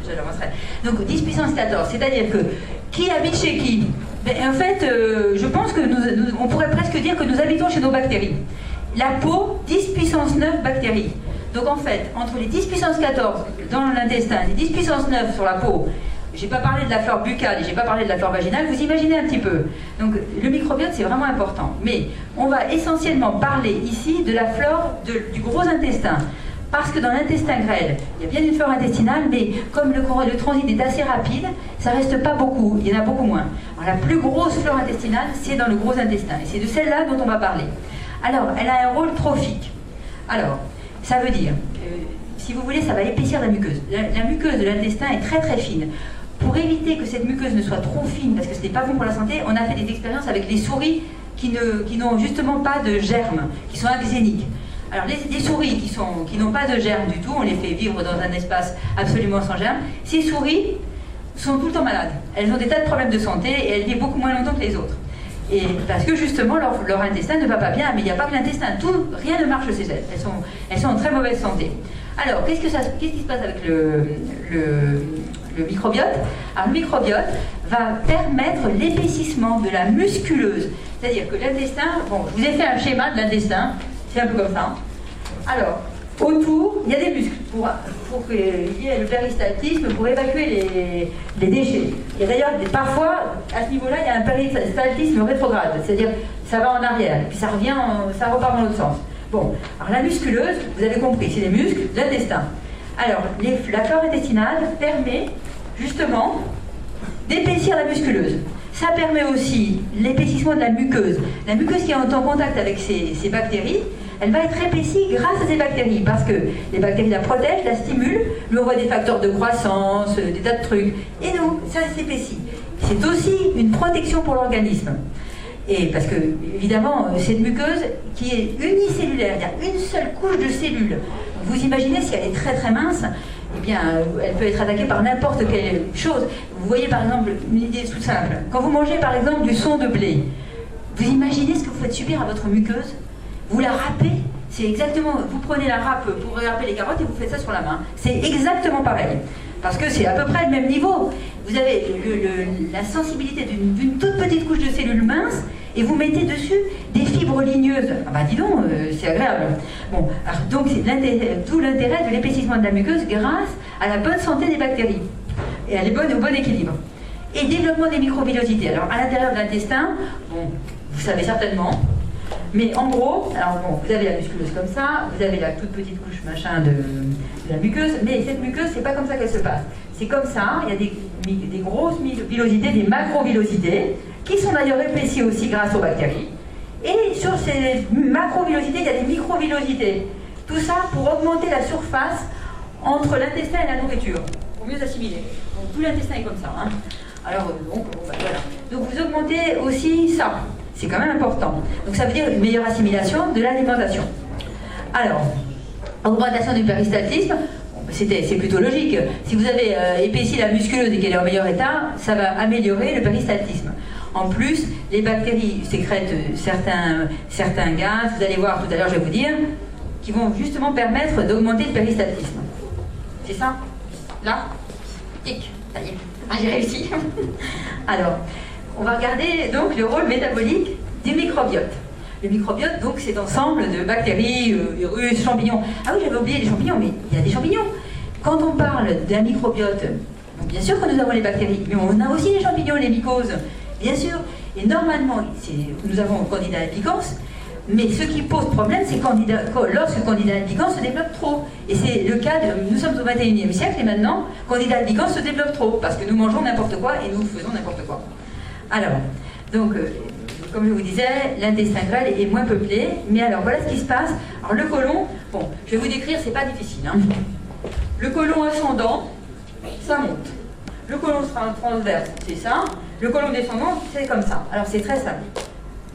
je l'avancerai. Donc 10 puissance 14, c'est-à-dire que qui habite chez qui? En fait, je pense que on pourrait presque dire que nous habitons chez nos bactéries. La peau, 10 puissance 9 bactéries. Donc en fait, entre les 10 puissance 14 dans l'intestin et les 10 puissance 9 sur la peau, j'ai pas parlé de la flore buccale et j'ai pas parlé de la flore vaginale, vous imaginez un petit peu. Donc le microbiote, c'est vraiment important. Mais on va essentiellement parler ici de la flore du gros intestin. Parce que dans l'intestin grêle, il y a bien une flore intestinale, mais comme le transit est assez rapide, ça reste pas beaucoup, il y en a beaucoup moins. Alors, la plus grosse flore intestinale, c'est dans le gros intestin, et c'est de celle-là dont on va parler. Alors, elle a un rôle trophique. Alors, ça veut dire, si vous voulez, ça va épaissir la muqueuse. La muqueuse de l'intestin est très fine. Pour éviter que cette muqueuse ne soit trop fine, parce que ce n'est pas bon pour la santé, on a fait des expériences avec les souris qui n'ont justement pas de germes, qui sont axéniques. Alors les souris qui n'ont pas de germes du tout, on les fait vivre dans un espace absolument sans germes, ces souris sont tout le temps malades. Elles ont des tas de problèmes de santé et elles vivent beaucoup moins longtemps que les autres. Et parce que justement leur intestin ne va pas bien, mais il n'y a pas que l'intestin, rien ne marche chez elles. Elles sont en très mauvaise santé. Alors qu'est-ce qui se passe avec le microbiote? Alors le microbiote va permettre l'épaississement de la musculeuse. C'est-à-dire que l'intestin, bon, je vous ai fait un schéma de l'intestin. C'est un peu comme ça. Alors, autour, il y a des muscles pour qu'il y ait le péristaltisme, pour évacuer les déchets. Et d'ailleurs, parfois, à ce niveau-là, il y a un péristaltisme rétrograde, c'est-à-dire ça va en arrière, puis ça repart dans l'autre sens. Bon, alors la musculeuse, vous avez compris, c'est les muscles de l'intestin. Alors, la flore intestinale permet justement d'épaissir la musculeuse. Ça permet aussi l'épaississement de la muqueuse. La muqueuse qui est en contact avec ces bactéries, elle va être épaissie grâce à ces bactéries, parce que les bactéries la protègent, la stimulent, lui envoient des facteurs de croissance, des tas de trucs, et donc ça s'épaissit. C'est aussi une protection pour l'organisme. Et parce que, évidemment, cette muqueuse qui est unicellulaire, il y a une seule couche de cellules. Vous imaginez, si elle est très mince, eh bien, elle peut être attaquée par n'importe quelle chose. Vous voyez par exemple, une idée toute simple. Quand vous mangez par exemple du son de blé, vous imaginez ce que vous faites subir à votre muqueuse? Vous la râpez, c'est exactement, vous prenez la râpe pour râper les carottes et vous faites ça sur la main. C'est exactement pareil. Parce que c'est à peu près le même niveau. Vous avez la sensibilité d'une toute petite couche de cellules minces et vous mettez dessus des fibres ligneuses. Ah bah dis donc, c'est agréable. Bon, alors, donc c'est tout l'intérêt de l'épaississement de la muqueuse grâce à la bonne santé des bactéries et au bon équilibre. Et développement des microvillosités. Alors à l'intérieur de l'intestin, bon, vous savez certainement, mais en gros, alors bon, vous avez la musculeuse comme ça, vous avez la toute petite couche machin de la muqueuse, mais cette muqueuse, c'est pas comme ça qu'elle se passe. C'est comme ça, il y a des grosses villosités, des macrovillosités, qui sont d'ailleurs épaissis aussi grâce aux bactéries. Et sur ces macrovillosités, il y a des microvillosités. Tout ça pour augmenter la surface entre l'intestin et la nourriture, pour mieux assimiler. Donc tout l'intestin est comme ça. Hein. Alors, donc, voilà. Donc vous augmentez aussi ça. C'est quand même important. Donc ça veut dire une meilleure assimilation de l'alimentation. Alors, augmentation du péristaltisme, c'est plutôt logique. Si vous avez épaissi la musculeuse et qu'elle est en meilleur état, ça va améliorer le péristaltisme. En plus, les bactéries sécrètent certains gaz, vous allez voir tout à l'heure, je vais vous dire, qui vont justement permettre d'augmenter le péristaltisme. C'est ça? Là? Tic, ça y est. Ah, j'ai réussi. Alors, on va regarder donc le rôle métabolique du microbiote. Le microbiote, donc, c'est ensemble de bactéries, virus, champignons. Ah oui, j'avais oublié les champignons, mais il y a des champignons. Quand on parle d'un microbiote, bien sûr que nous avons les bactéries, mais on a aussi les champignons, les mycoses, bien sûr. Et normalement, nous avons Candida albicans. Mais ce qui pose problème, c'est lorsque le candidat albicans se développe trop. Et c'est le cas nous sommes au XXIe siècle et maintenant, candidat albicans se développe trop parce que nous mangeons n'importe quoi et nous faisons n'importe quoi. Alors, donc, comme je vous disais, l'intestin grêle est moins peuplé. Mais alors, voilà ce qui se passe. Alors, le côlon, bon, je vais vous décrire, c'est pas difficile. Hein. Le côlon ascendant, ça monte. Le côlon transverse, c'est ça. Le côlon descendant, c'est comme ça. Alors, c'est très simple.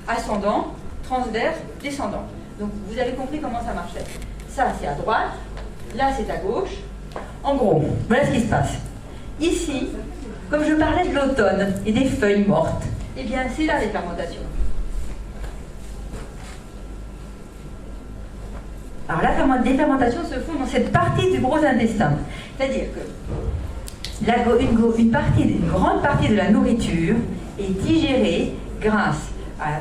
Ascendant, transverse, descendant. Donc vous avez compris comment ça marchait. Ça c'est à droite, là c'est à gauche. En gros, voilà ce qui se passe. Ici, comme je parlais de l'automne et des feuilles mortes, eh bien c'est là les fermentations. Alors les fermentations se font dans cette partie du gros intestin. C'est-à-dire que une grande partie de la nourriture est digérée grâce à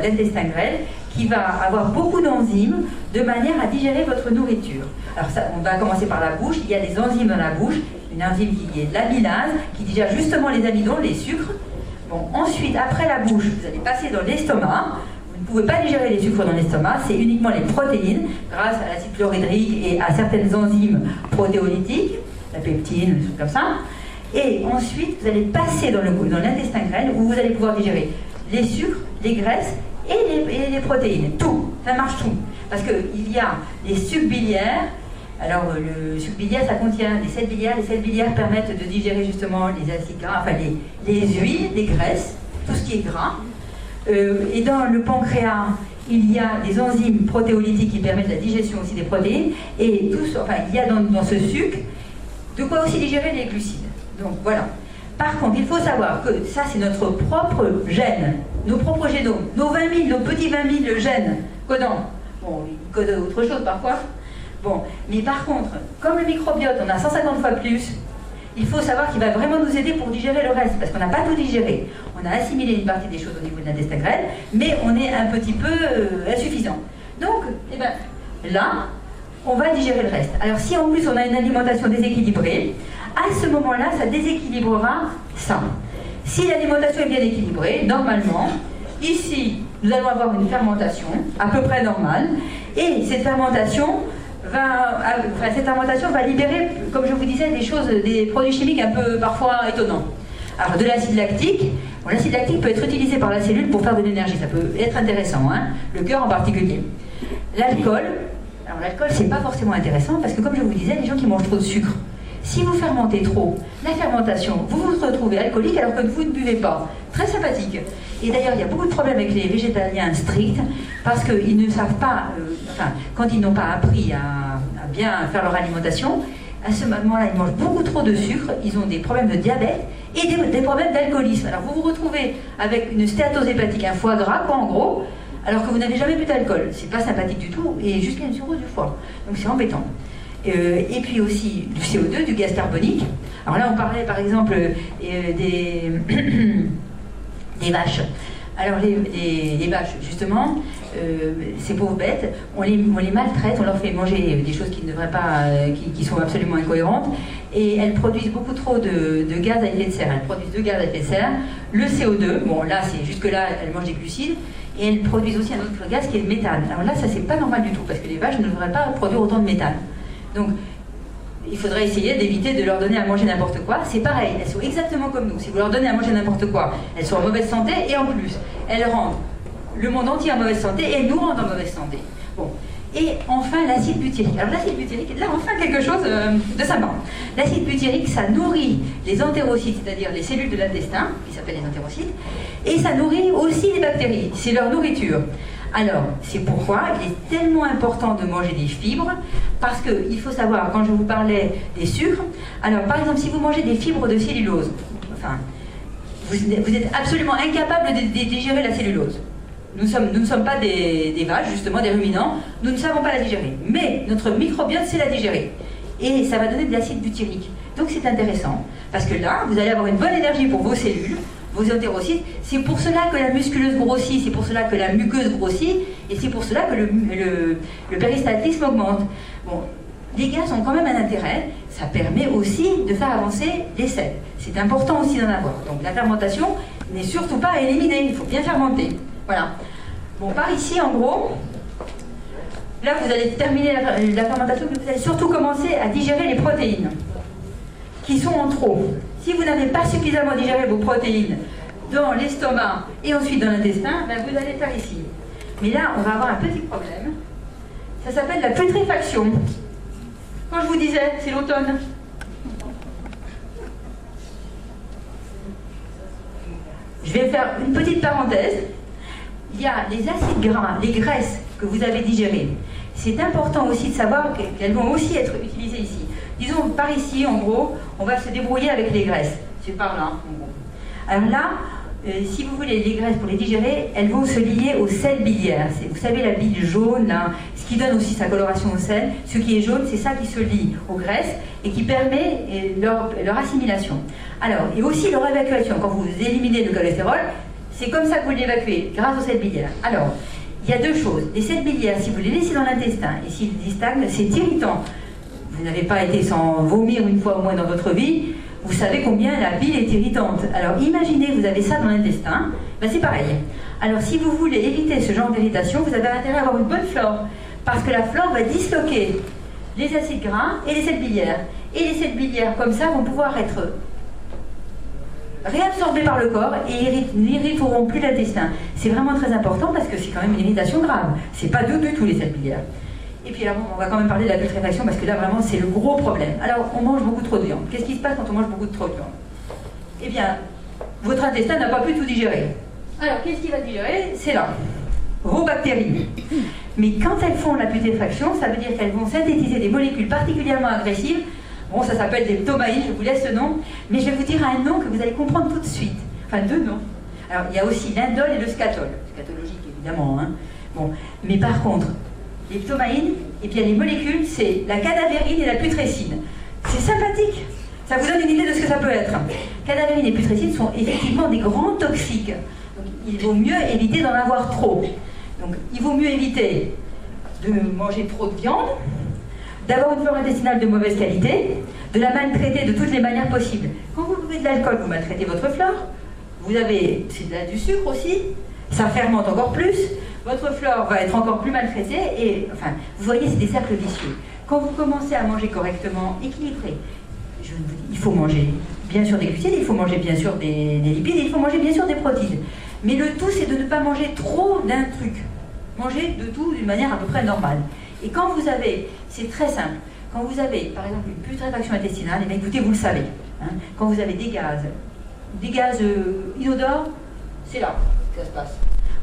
l'intestin grêle qui va avoir beaucoup d'enzymes de manière à digérer votre nourriture. Alors ça, on va commencer par la bouche. Il y a des enzymes dans la bouche, une enzyme qui est l'amylase qui digère justement les amidons, les sucres. Bon, ensuite, après la bouche, vous allez passer dans l'estomac. Vous ne pouvez pas digérer les sucres dans l'estomac, c'est uniquement les protéines grâce à l'acide chlorhydrique et à certaines enzymes protéolytiques, la peptine, des trucs comme ça. Et ensuite, vous allez passer dans l'intestin grêle où vous allez pouvoir digérer les sucres, les graisses et les protéines. Tout, ça marche tout. Parce qu'il y a les sucs biliaires. Alors, le suc biliaire, ça contient des sels biliaires. Les sels biliaires permettent de digérer justement les acides gras, enfin les huiles, les graisses, tout ce qui est gras. Et dans le pancréas, il y a des enzymes protéolytiques qui permettent la digestion aussi des protéines. Et il y a dans ce suc de quoi aussi digérer les glucides. Donc, voilà. Par contre, il faut savoir que ça, c'est notre propre gène, nos propres génomes, nos 20 000, nos petits 20 000 gènes codants. Bon, ils codent autre chose parfois. Bon, mais par contre, comme le microbiote, on a 150 fois plus, il faut savoir qu'il va vraiment nous aider pour digérer le reste, parce qu'on n'a pas tout digéré. On a assimilé une partie des choses au niveau de l'intestin grêle, mais on est un petit peu insuffisant. Donc, eh ben, là, on va digérer le reste. Alors si en plus on a une alimentation déséquilibrée, à ce moment-là, ça déséquilibrera ça. Si l'alimentation est bien équilibrée, normalement, ici, nous allons avoir une fermentation à peu près normale, et cette fermentation va libérer, comme je vous disais, des produits chimiques un peu parfois étonnants. Alors de l'acide lactique, bon, l'acide lactique peut être utilisé par la cellule pour faire de l'énergie, ça peut être intéressant, hein, le cœur en particulier. L'alcool, alors l'alcool c'est pas forcément intéressant parce que comme je vous disais, les gens qui mangent trop de sucre, si vous fermentez trop, la fermentation, vous vous retrouvez alcoolique alors que vous ne buvez pas. Très sympathique. Et d'ailleurs, il y a beaucoup de problèmes avec les végétaliens stricts parce qu'ils ne savent pas, quand ils n'ont pas appris à bien faire leur alimentation, à ce moment-là, ils mangent beaucoup trop de sucre, ils ont des problèmes de diabète et des problèmes d'alcoolisme. Alors vous vous retrouvez avec une stéatose hépatique, un foie gras, quoi, en gros, alors que vous n'avez jamais bu d'alcool. C'est pas sympathique du tout et jusqu'à une cirrhose du foie. Donc c'est embêtant. Et puis aussi du CO2, du gaz carbonique. Alors là, on parlait par exemple des vaches. Alors les vaches, justement, ces pauvres bêtes, on les maltraite, on leur fait manger des choses qui ne devraient pas, qui sont absolument incohérentes, et elles produisent beaucoup trop de gaz à effet de serre. Elles produisent deux gaz à effet de serre, le CO2, bon là c'est jusque-là, elles mangent des glucides, et elles produisent aussi un autre gaz qui est le méthane. Alors là, ça c'est pas normal du tout, parce que les vaches ne devraient pas produire autant de méthane. Donc, il faudrait essayer d'éviter de leur donner à manger n'importe quoi. C'est pareil, elles sont exactement comme nous. Si vous leur donnez à manger n'importe quoi, elles sont en mauvaise santé et en plus, elles rendent le monde entier en mauvaise santé et elles nous rendent en mauvaise santé. Bon. Et enfin, l'acide butyrique. Alors l'acide butyrique, là enfin quelque chose de sympa. L'acide butyrique, ça nourrit les entérocytes, c'est-à-dire les cellules de l'intestin, qui s'appellent les entérocytes, et ça nourrit aussi les bactéries. C'est leur nourriture. Alors, c'est pourquoi il est tellement important de manger des fibres, parce qu'il faut savoir, quand je vous parlais des sucres, alors par exemple, si vous mangez des fibres de cellulose, enfin, vous êtes absolument incapable de digérer la cellulose. Nous ne sommes pas des vaches, justement, des ruminants, nous ne savons pas la digérer. Mais notre microbiote sait la digérer. Et ça va donner de l'acide butyrique. Donc c'est intéressant, parce que là, vous allez avoir une bonne énergie pour vos cellules, vos entérocytes. C'est pour cela que la musculeuse grossit, c'est pour cela que la muqueuse grossit, et c'est pour cela que le péristaltisme augmente. Bon, les gaz ont quand même un intérêt, ça permet aussi de faire avancer les selles. C'est important aussi d'en avoir. Donc la fermentation n'est surtout pas à éliminer, il faut bien fermenter. Voilà. Bon, par ici, en gros, là, vous allez terminer la fermentation, mais vous allez surtout commencer à digérer les protéines qui sont en trop. Si vous n'avez pas suffisamment digéré vos protéines dans l'estomac et ensuite dans l'intestin, ben vous allez faire ici. Mais là, on va avoir un petit problème. Ça s'appelle la putréfaction. Quand je vous disais, c'est l'automne. Je vais faire une petite parenthèse. Il y a les acides gras, les graisses que vous avez digérées. C'est important aussi de savoir qu'elles vont aussi être utilisées ici. Disons, par ici, en gros, on va se débrouiller avec les graisses. C'est par là, en gros. Alors là, si vous voulez les graisses pour les digérer, elles vont se lier au sel biliaire. Vous savez, la bile jaune, là, ce qui donne aussi sa coloration au sel, ce qui est jaune, c'est ça qui se lie aux graisses et qui permet leur assimilation. Alors, et aussi leur évacuation. Quand vous éliminez le cholestérol, c'est comme ça que vous l'évacuez, grâce au sel biliaire. Alors, il y a deux choses. Les sels biliaires, si vous les laissez dans l'intestin et s'ils stagnent, c'est irritant. Vous n'avez pas été sans vomir une fois au moins dans votre vie, vous savez combien la bile est irritante. Alors imaginez, vous avez ça dans l'intestin, ben c'est pareil. Alors si vous voulez éviter ce genre d'irritation, vous avez intérêt à avoir une bonne flore, parce que la flore va disloquer les acides gras et les sels biliaires. Et les sels biliaires, comme ça, vont pouvoir être réabsorbés par le corps et n'irriteront plus l'intestin. C'est vraiment très important parce que c'est quand même une irritation grave. C'est pas doux du tout les sels biliaires. Et puis alors, on va quand même parler de la putréfaction parce que là vraiment c'est le gros problème. Alors on mange beaucoup trop de viande. Qu'est-ce qui se passe quand on mange beaucoup trop de viande? Eh bien, votre intestin n'a pas pu tout digérer. Alors qu'est-ce qu'il va digérer? C'est là, vos bactéries. Mais quand elles font la putréfaction, ça veut dire qu'elles vont synthétiser des molécules particulièrement agressives. Bon, ça s'appelle des ptomaïnes, je vous laisse le nom, mais je vais vous dire un nom que vous allez comprendre tout de suite. Enfin, deux noms. Alors il y a aussi l'indole et le scatol. Scatologique évidemment, hein. Bon, mais par contre, les ptomaïnes, et puis il y a les molécules, c'est la cadavérine et la putrécine. C'est sympathique. Ça vous donne une idée de ce que ça peut être. Cadavérine et putrécine sont effectivement des grands toxiques. Donc il vaut mieux éviter d'en avoir trop. Donc il vaut mieux éviter de manger trop de viande, d'avoir une flore intestinale de mauvaise qualité, de la maltraiter de toutes les manières possibles. Quand vous buvez de l'alcool, vous maltraitez votre flore. Vous avez du sucre aussi, ça fermente encore plus. Votre flore va être encore plus maltraitée et, enfin, vous voyez, c'est des cercles vicieux. Quand vous commencez à manger correctement, équilibré, je vous dis, il faut manger bien sûr des glucides, il faut manger bien sûr des lipides, et il faut manger bien sûr des protéines. Mais le tout, c'est de ne pas manger trop d'un truc. Manger de tout d'une manière à peu près normale. Et quand vous avez, c'est très simple, quand vous avez par exemple une putréfaction intestinale, et bien écoutez, vous le savez, hein, quand vous avez des gaz inodores, c'est là que ça se passe.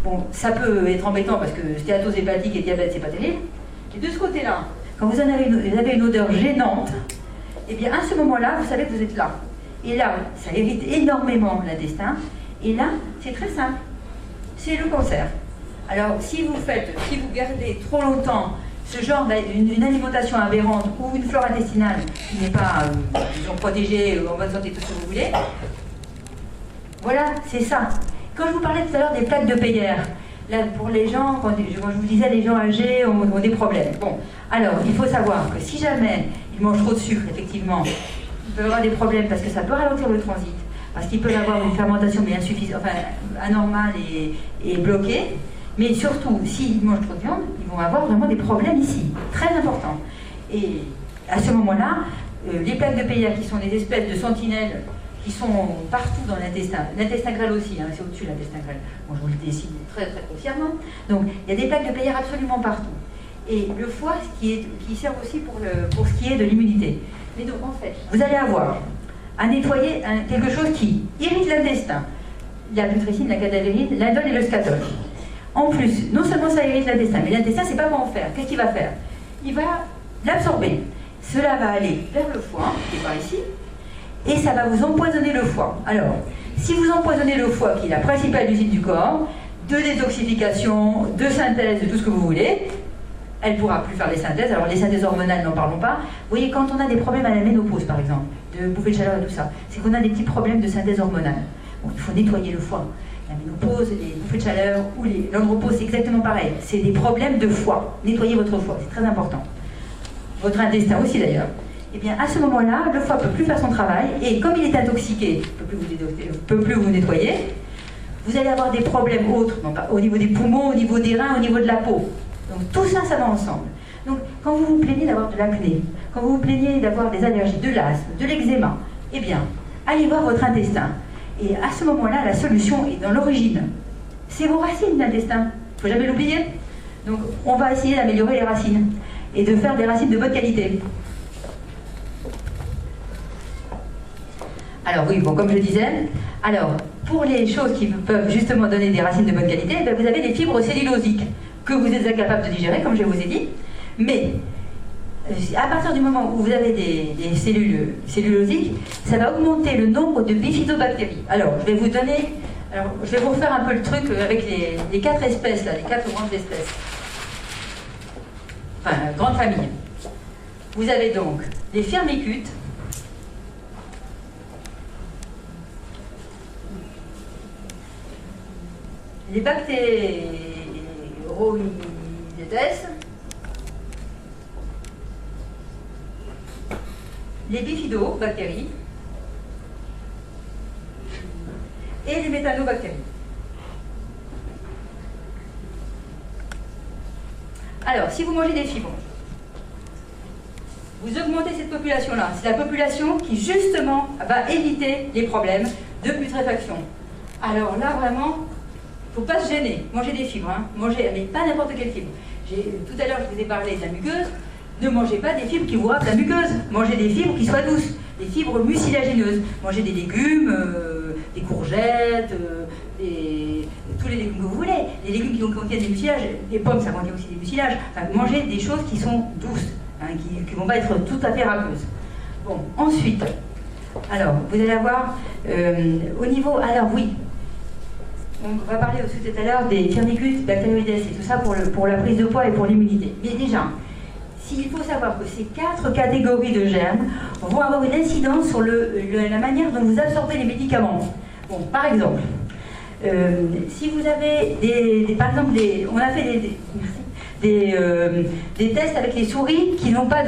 Bon, ça peut être embêtant parce que stéatose hépatique et diabète, c'est pas terrible. Et de ce côté-là, quand vous avez une odeur gênante, et bien à ce moment-là, vous savez que vous êtes là. Et là, ça irrite énormément l'intestin. Et là, c'est très simple. C'est le cancer. Alors, si vous gardez trop longtemps ce genre d'une alimentation aberrante ou une flore intestinale qui n'est pas disons, protégée, en bonne santé, tout ce que vous voulez, voilà, c'est ça. Quand je vous parlais tout à l'heure des plaques de Peyer, là, pour les gens, quand je vous disais les gens âgés ont des problèmes. Bon, alors, il faut savoir que si jamais ils mangent trop de sucre, effectivement, ils peuvent avoir des problèmes parce que ça peut ralentir le transit, parce qu'ils peuvent avoir une fermentation mais insuffisante, enfin, anormale et bloquée. Mais surtout, s'ils mangent trop de viande, ils vont avoir vraiment des problèmes ici, très importants. Et à ce moment-là, les plaques de Peyer, qui sont des espèces de sentinelles qui sont partout dans l'intestin grêle aussi, hein, c'est au-dessus de l'intestin grêle. Bon, je vous le dessine très très grossièrement. Donc, il y a des plaques de Peyer absolument partout. Et le foie, qui sert aussi pour ce qui est de l'immunité. Mais donc, en fait, vous allez avoir à nettoyer quelque chose qui irrite l'intestin. La putrécine, la cadavérine, l'indole et le scatol. En plus, non seulement ça irrite l'intestin, mais l'intestin, c'est pas quoi en faire. Qu'est-ce qu'il va faire? Il va l'absorber. Cela va aller vers le foie, qui est par ici, et ça va vous empoisonner le foie. Alors, si vous empoisonnez le foie, qui est la principale usine du corps, de détoxification, de synthèse, de tout ce que vous voulez, elle ne pourra plus faire les synthèses. Alors les synthèses hormonales, n'en parlons pas. Vous voyez, quand on a des problèmes à la ménopause, par exemple, de bouffée de chaleur et tout ça, c'est qu'on a des petits problèmes de synthèse hormonale. Bon, il faut nettoyer le foie. La ménopause, les bouffées de chaleur ou l'andropause, c'est exactement pareil. C'est des problèmes de foie. Nettoyez votre foie, c'est très important. Votre intestin aussi d'ailleurs. Et bien à ce moment-là, le foie ne peut plus faire son travail et comme il est intoxiqué, il ne peut plus vous nettoyer, Vous allez avoir des problèmes autres, non pas, au niveau des poumons, au niveau des reins, au niveau de la peau. Donc tout ça, ça va ensemble. Donc quand vous vous plaignez d'avoir de l'acné, quand vous vous plaignez d'avoir des allergies, de l'asthme, de l'eczéma, eh bien, allez voir votre intestin. Et à ce moment-là, la solution est dans l'origine. C'est vos racines d'intestin. Il ne faut jamais l'oublier. Donc on va essayer d'améliorer les racines et de faire des racines de bonne qualité. Alors oui, bon, comme je disais, alors pour les choses qui peuvent justement donner des racines de bonne qualité, eh bien, vous avez des fibres cellulosiques que vous êtes incapables de digérer, comme je vous ai dit. Mais à partir du moment où vous avez des cellules cellulosiques, ça va augmenter le nombre de bifidobactéries. Alors, je vais vous donner, je vais vous refaire un peu le truc avec les 4 espèces, là, les 4 grandes espèces. Enfin, grande famille. Vous avez donc les firmicutes, les bactéroïdetes, les bifidobactéries et les méthanobactéries. Alors, si vous mangez des fibres, vous augmentez cette population-là. C'est la population qui, justement, va éviter les problèmes de putréfaction. Alors là, vraiment, il ne faut pas se gêner. Mangez des fibres, hein. Mangez, mais pas n'importe quelle fibre. Tout à l'heure, je vous ai parlé de la muqueuse. Ne mangez pas des fibres qui vous rappellent la muqueuse. Mangez des fibres qui soient douces, des fibres mucilagineuses. Mangez des légumes, des courgettes, tous les légumes que vous voulez. Les légumes qui contiennent des mucilages, les pommes, ça contient aussi des mucilages. Enfin, mangez des choses qui sont douces, hein, qui ne vont pas être tout à fait râpeuses. Bon, ensuite, alors, vous allez avoir, au niveau, alors oui, on va parler aussi tout à l'heure des firmicutes, bactéroïdes et tout ça pour la prise de poids et pour l'immunité. Mais déjà, il faut savoir que ces 4 catégories de germes vont avoir une incidence sur la manière dont vous absorbez les médicaments. Bon, par exemple, si vous avez par exemple, on a fait des tests avec les souris qui n'ont pas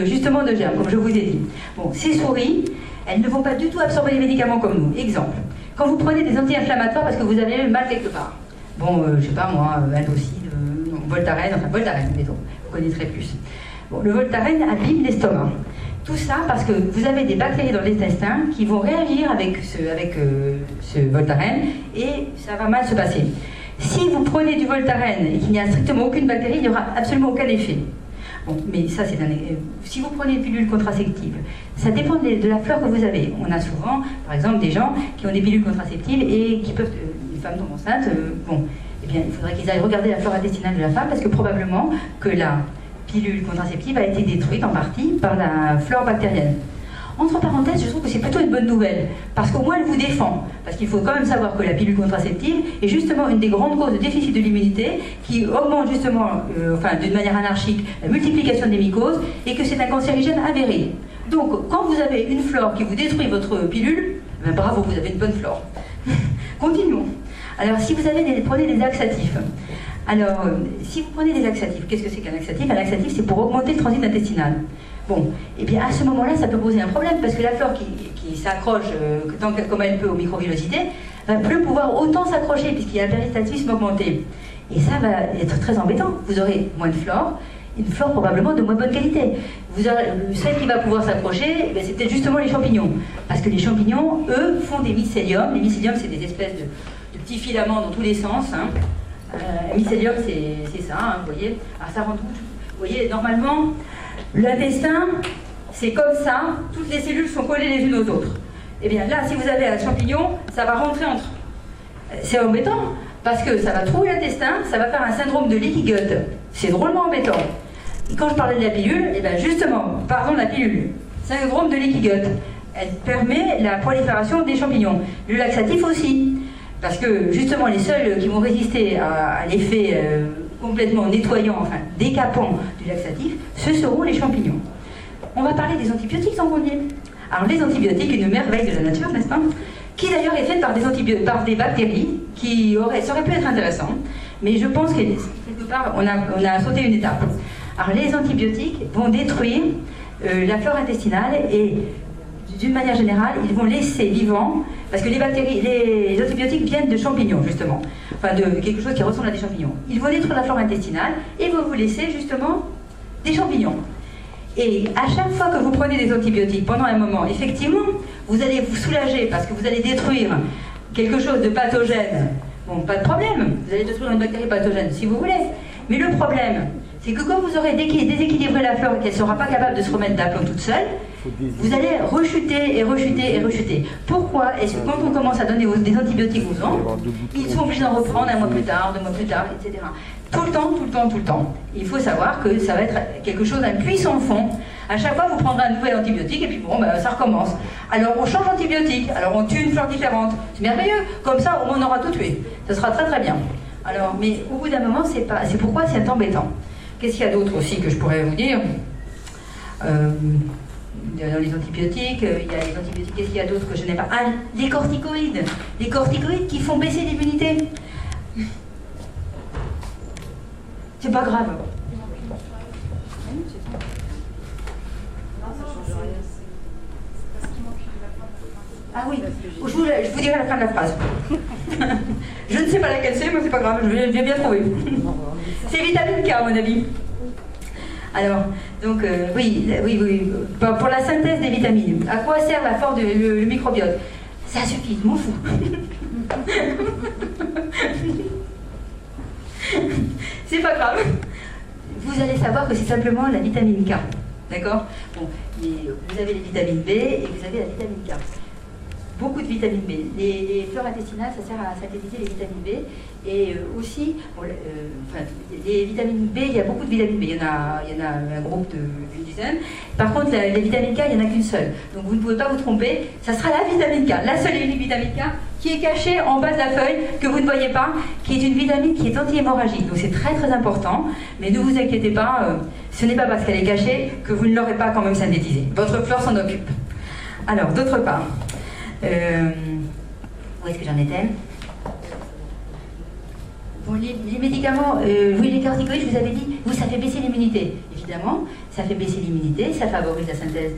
justement de germes, comme je vous ai dit. Bon, ces souris, elles ne vont pas du tout absorber les médicaments comme nous. Exemple, quand vous prenez des anti-inflammatoires parce que vous avez mal quelque part. Bon, je sais pas moi, Indocide, Voltaren, enfin Voltaren, mettons, vous connaîtrez plus. Bon, le Voltaren abîme l'estomac. Tout ça parce que vous avez des bactéries dans l'intestin qui vont réagir avec ce Voltaren et ça va mal se passer. Si vous prenez du Voltaren et qu'il n'y a strictement aucune bactérie, il n'y aura absolument aucun effet. Bon, mais ça c'est si vous prenez une pilule contraceptive, ça dépend de la fleur que vous avez. On a souvent, par exemple, des gens qui ont des pilules contraceptives et qui peuvent, les femmes tombent enceintes, bon, eh bien, il faudrait qu'ils aillent regarder la flore intestinale de la femme parce que probablement que la pilule contraceptive a été détruite en partie par la flore bactérienne. Entre parenthèses, je trouve que c'est plutôt une bonne nouvelle, parce qu'au moins elle vous défend. Parce qu'il faut quand même savoir que la pilule contraceptive est justement une des grandes causes de déficit de l'immunité, qui augmente justement, d'une manière anarchique, la multiplication des mycoses, et que c'est un cancérigène avéré. Donc, quand vous avez une flore qui vous détruit votre pilule, ben bravo, vous avez une bonne flore. Continuons. Alors, si vous prenez des laxatifs, alors, si vous prenez des laxatifs, qu'est-ce que c'est qu'un laxatif? Un laxatif, c'est pour augmenter le transit intestinal. Bon, et bien à ce moment-là, ça peut poser un problème, parce que la flore qui s'accroche comme elle peut aux microvillosités, va plus pouvoir autant s'accrocher, puisqu'il y a un péristaltisme augmenté. Et ça va être très embêtant. Vous aurez moins de flore, une flore probablement de moins bonne qualité. Celle qui va pouvoir s'accrocher, c'est peut-être justement les champignons. Parce que les champignons, eux, font des mycéliums. Les mycéliums, c'est des espèces de petits filaments dans tous les sens. Hein. Un mycélium, c'est ça, hein, vous voyez. Alors ça rend tout. Vous voyez, normalement, l'intestin, c'est comme ça, toutes les cellules sont collées les unes aux autres. Et bien là, si vous avez un champignon, ça va rentrer entre. C'est embêtant, parce que ça va trouver l'intestin, ça va faire un syndrome de leaky gut. C'est drôlement embêtant. Et quand je parlais de la pilule, et bien justement, parlons de la pilule. Syndrome de leaky gut. Elle permet la prolifération des champignons. Le laxatif aussi. Parce que justement, les seuls qui vont résister à l'effet complètement nettoyant, enfin décapant du laxatif, ce seront les champignons. On va parler des antibiotiques en premier. Alors les antibiotiques, une merveille de la nature, n'est-ce pas? Qui d'ailleurs est faite par des bactéries, ça aurait pu être intéressant, mais je pense que quelque part on a sauté une étape. Alors les antibiotiques vont détruire la flore intestinale et d'une manière générale, ils vont laisser vivants, parce que les antibiotiques viennent de champignons, justement, enfin de quelque chose qui ressemble à des champignons. Ils vont détruire la flore intestinale et vont vous laisser, justement, des champignons. Et à chaque fois que vous prenez des antibiotiques pendant un moment, effectivement, vous allez vous soulager parce que vous allez détruire quelque chose de pathogène. Bon, pas de problème, vous allez détruire une bactérie pathogène si vous voulez. Mais le problème, c'est que quand vous aurez déséquilibré la flore et qu'elle ne sera pas capable de se remettre d'aplomb toute seule, vous allez rechuter et rechuter et rechuter. Pourquoi est-ce que quand on commence à donner des antibiotiques aux gens, ils sont obligés d'en reprendre un mois plus tard, 2 mois plus tard, etc. Tout le temps, tout le temps, tout le temps. Il faut savoir que ça va être quelque chose, un puits sans fond. À chaque fois, vous prendrez un nouvel antibiotique et puis bon, ben, ça recommence. Alors on change d'antibiotique, alors on tue une flore différente. C'est merveilleux. Comme ça, au moins, on aura tout tué. Ça sera très très bien. Alors, mais au bout d'un moment, c'est pourquoi c'est embêtant. Qu'est-ce qu'il y a d'autre aussi que je pourrais vous dire dans les antibiotiques, il y a les antibiotiques, qu'est-ce qu'il y a d'autre que je n'ai pas? Ah, les corticoïdes. Les corticoïdes qui font baisser l'immunité. C'est pas grave. Ah oui, je vous dirai la fin de la phrase. Je ne sais pas laquelle c'est, mais c'est pas grave, je vais bien trouver. C'est vitamine K, à mon avis. Alors, donc, oui, pour la synthèse des vitamines, à quoi sert la force le microbiote? Ça suffit, je m'en fous. C'est pas grave. Vous allez savoir que c'est simplement la vitamine K. D'accord? Bon, vous avez les vitamines B et vous avez la vitamine K. Beaucoup de vitamine B. Les flores intestinales, ça sert à synthétiser les vitamines B. Et aussi, les vitamines B, il y a beaucoup de vitamines B. Il y en a un groupe d'une dizaine. Par contre, les vitamines K, il n'y en a qu'une seule. Donc vous ne pouvez pas vous tromper. Ça sera la vitamine K, la seule et unique vitamine K, qui est cachée en bas de la feuille, que vous ne voyez pas, qui est une vitamine qui est anti-hémorragique. Donc c'est très très important. Mais ne vous inquiétez pas, ce n'est pas parce qu'elle est cachée que vous ne l'aurez pas quand même synthétisée. Votre flore s'en occupe. Alors, d'autre part, où est-ce que j'en étais? Bon, les médicaments, oui, les corticoïdes, je vous avais dit, ça fait baisser l'immunité. Évidemment, ça fait baisser l'immunité, ça favorise la synthèse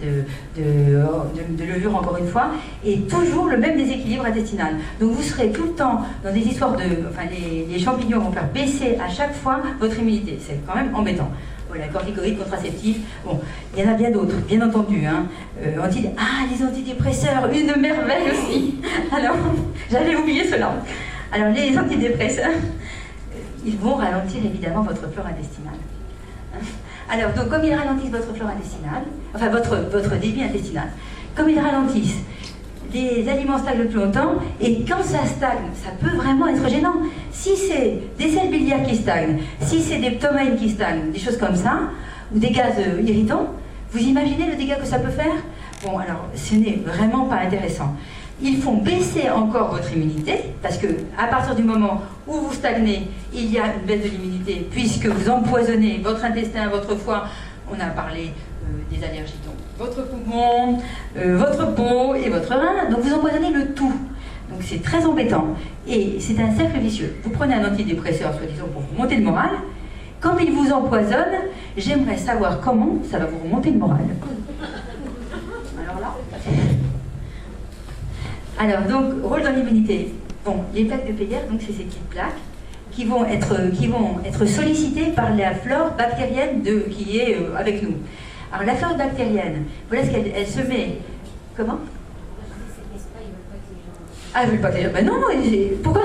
de levure, encore une fois, et toujours le même déséquilibre intestinal. Donc vous serez tout le temps dans des histoires de... Enfin, les champignons vont faire baisser à chaque fois votre immunité. C'est quand même embêtant. Voilà, corticoïdes, contraceptifs, bon, il y en a bien d'autres, bien entendu. Hein. Les antidépresseurs, une merveille aussi. Alors, j'avais oublié cela. Alors, les antidépresseurs, ils vont ralentir évidemment votre flore intestinale. Alors, donc, comme ils ralentissent votre flore intestinale, enfin, votre débit intestinal, comme ils ralentissent, les aliments stagnent plus longtemps, et quand ça stagne, ça peut vraiment être gênant. Si c'est des selles biliaires qui stagnent, si c'est des ptomaines qui stagnent, des choses comme ça, ou des gaz irritants, vous imaginez le dégât que ça peut faire? Bon, alors, ce n'est vraiment pas intéressant. Ils font baisser encore votre immunité, parce que à partir du moment où vous stagnez, il y a une baisse de l'immunité, puisque vous empoisonnez votre intestin, votre foie. On a parlé des allergies, donc votre poumon, votre peau et votre rein, donc vous empoisonnez le tout. Donc c'est très embêtant. Et c'est un cercle vicieux. Vous prenez un antidépresseur, soi-disant, pour vous monter le moral. Quand il vous empoisonne, j'aimerais savoir comment ça va vous remonter le moral. Alors là... Alors, donc, rôle dans l'immunité. Bon, les plaques de Peyer, donc c'est ces petites plaques qui vont être sollicitées par la flore bactérienne qui est avec nous. Alors, la flore bactérienne, voilà ce qu'elle se met. Comment? Ah, ils veulent pas que les gens... Ben non, pourquoi?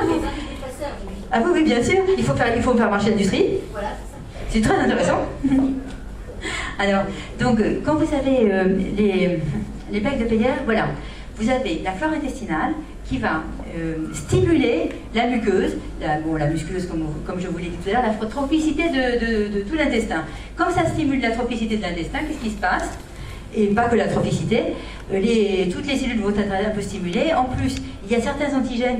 Ah oui, bien sûr, il faut faire marcher l'industrie. Voilà, c'est très intéressant. Alors, donc, quand vous avez les plaques de Peyer, voilà. Vous avez la flore intestinale qui va stimuler la muqueuse, la musculeuse comme je vous l'ai dit tout à l'heure, la tropicité de tout l'intestin. Comme ça stimule la tropicité de l'intestin, qu'est-ce qui se passe? Et pas que la tropicité, toutes les cellules vont être un peu stimulées. En plus, il y a certains antigènes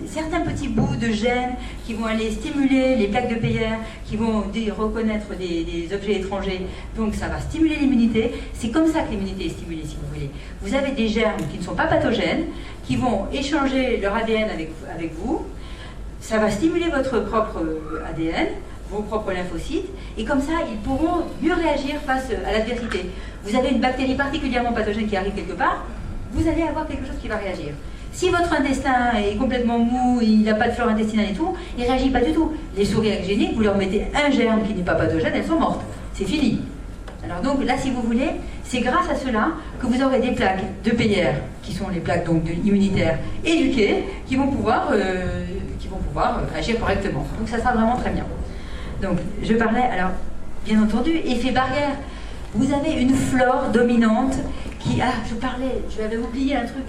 certains petits bouts de gènes qui vont aller stimuler les plaques de Peyer, qui vont reconnaître des objets étrangers. Donc ça va stimuler l'immunité. C'est comme ça que l'immunité est stimulée, si vous voulez. Vous avez des germes qui ne sont pas pathogènes, qui vont échanger leur ADN avec vous. Ça va stimuler votre propre ADN, vos propres lymphocytes, et comme ça, ils pourront mieux réagir face à l'adversité. Vous avez une bactérie particulièrement pathogène qui arrive quelque part, vous allez avoir quelque chose qui va réagir. Si votre intestin est complètement mou, il n'a pas de flore intestinale et tout, il ne réagit pas du tout. Les souris acogéniques, vous leur mettez un germe qui n'est pas pathogène, elles sont mortes. C'est fini. Alors donc là, si vous voulez, c'est grâce à cela que vous aurez des plaques de PR, qui sont les plaques donc immunitaires éduquées, qui vont pouvoir agir correctement. Donc ça sera vraiment très bien. Donc je parlais, alors bien entendu, effet barrière. Vous avez une flore dominante qui... Ah, je l'avais oublié un truc.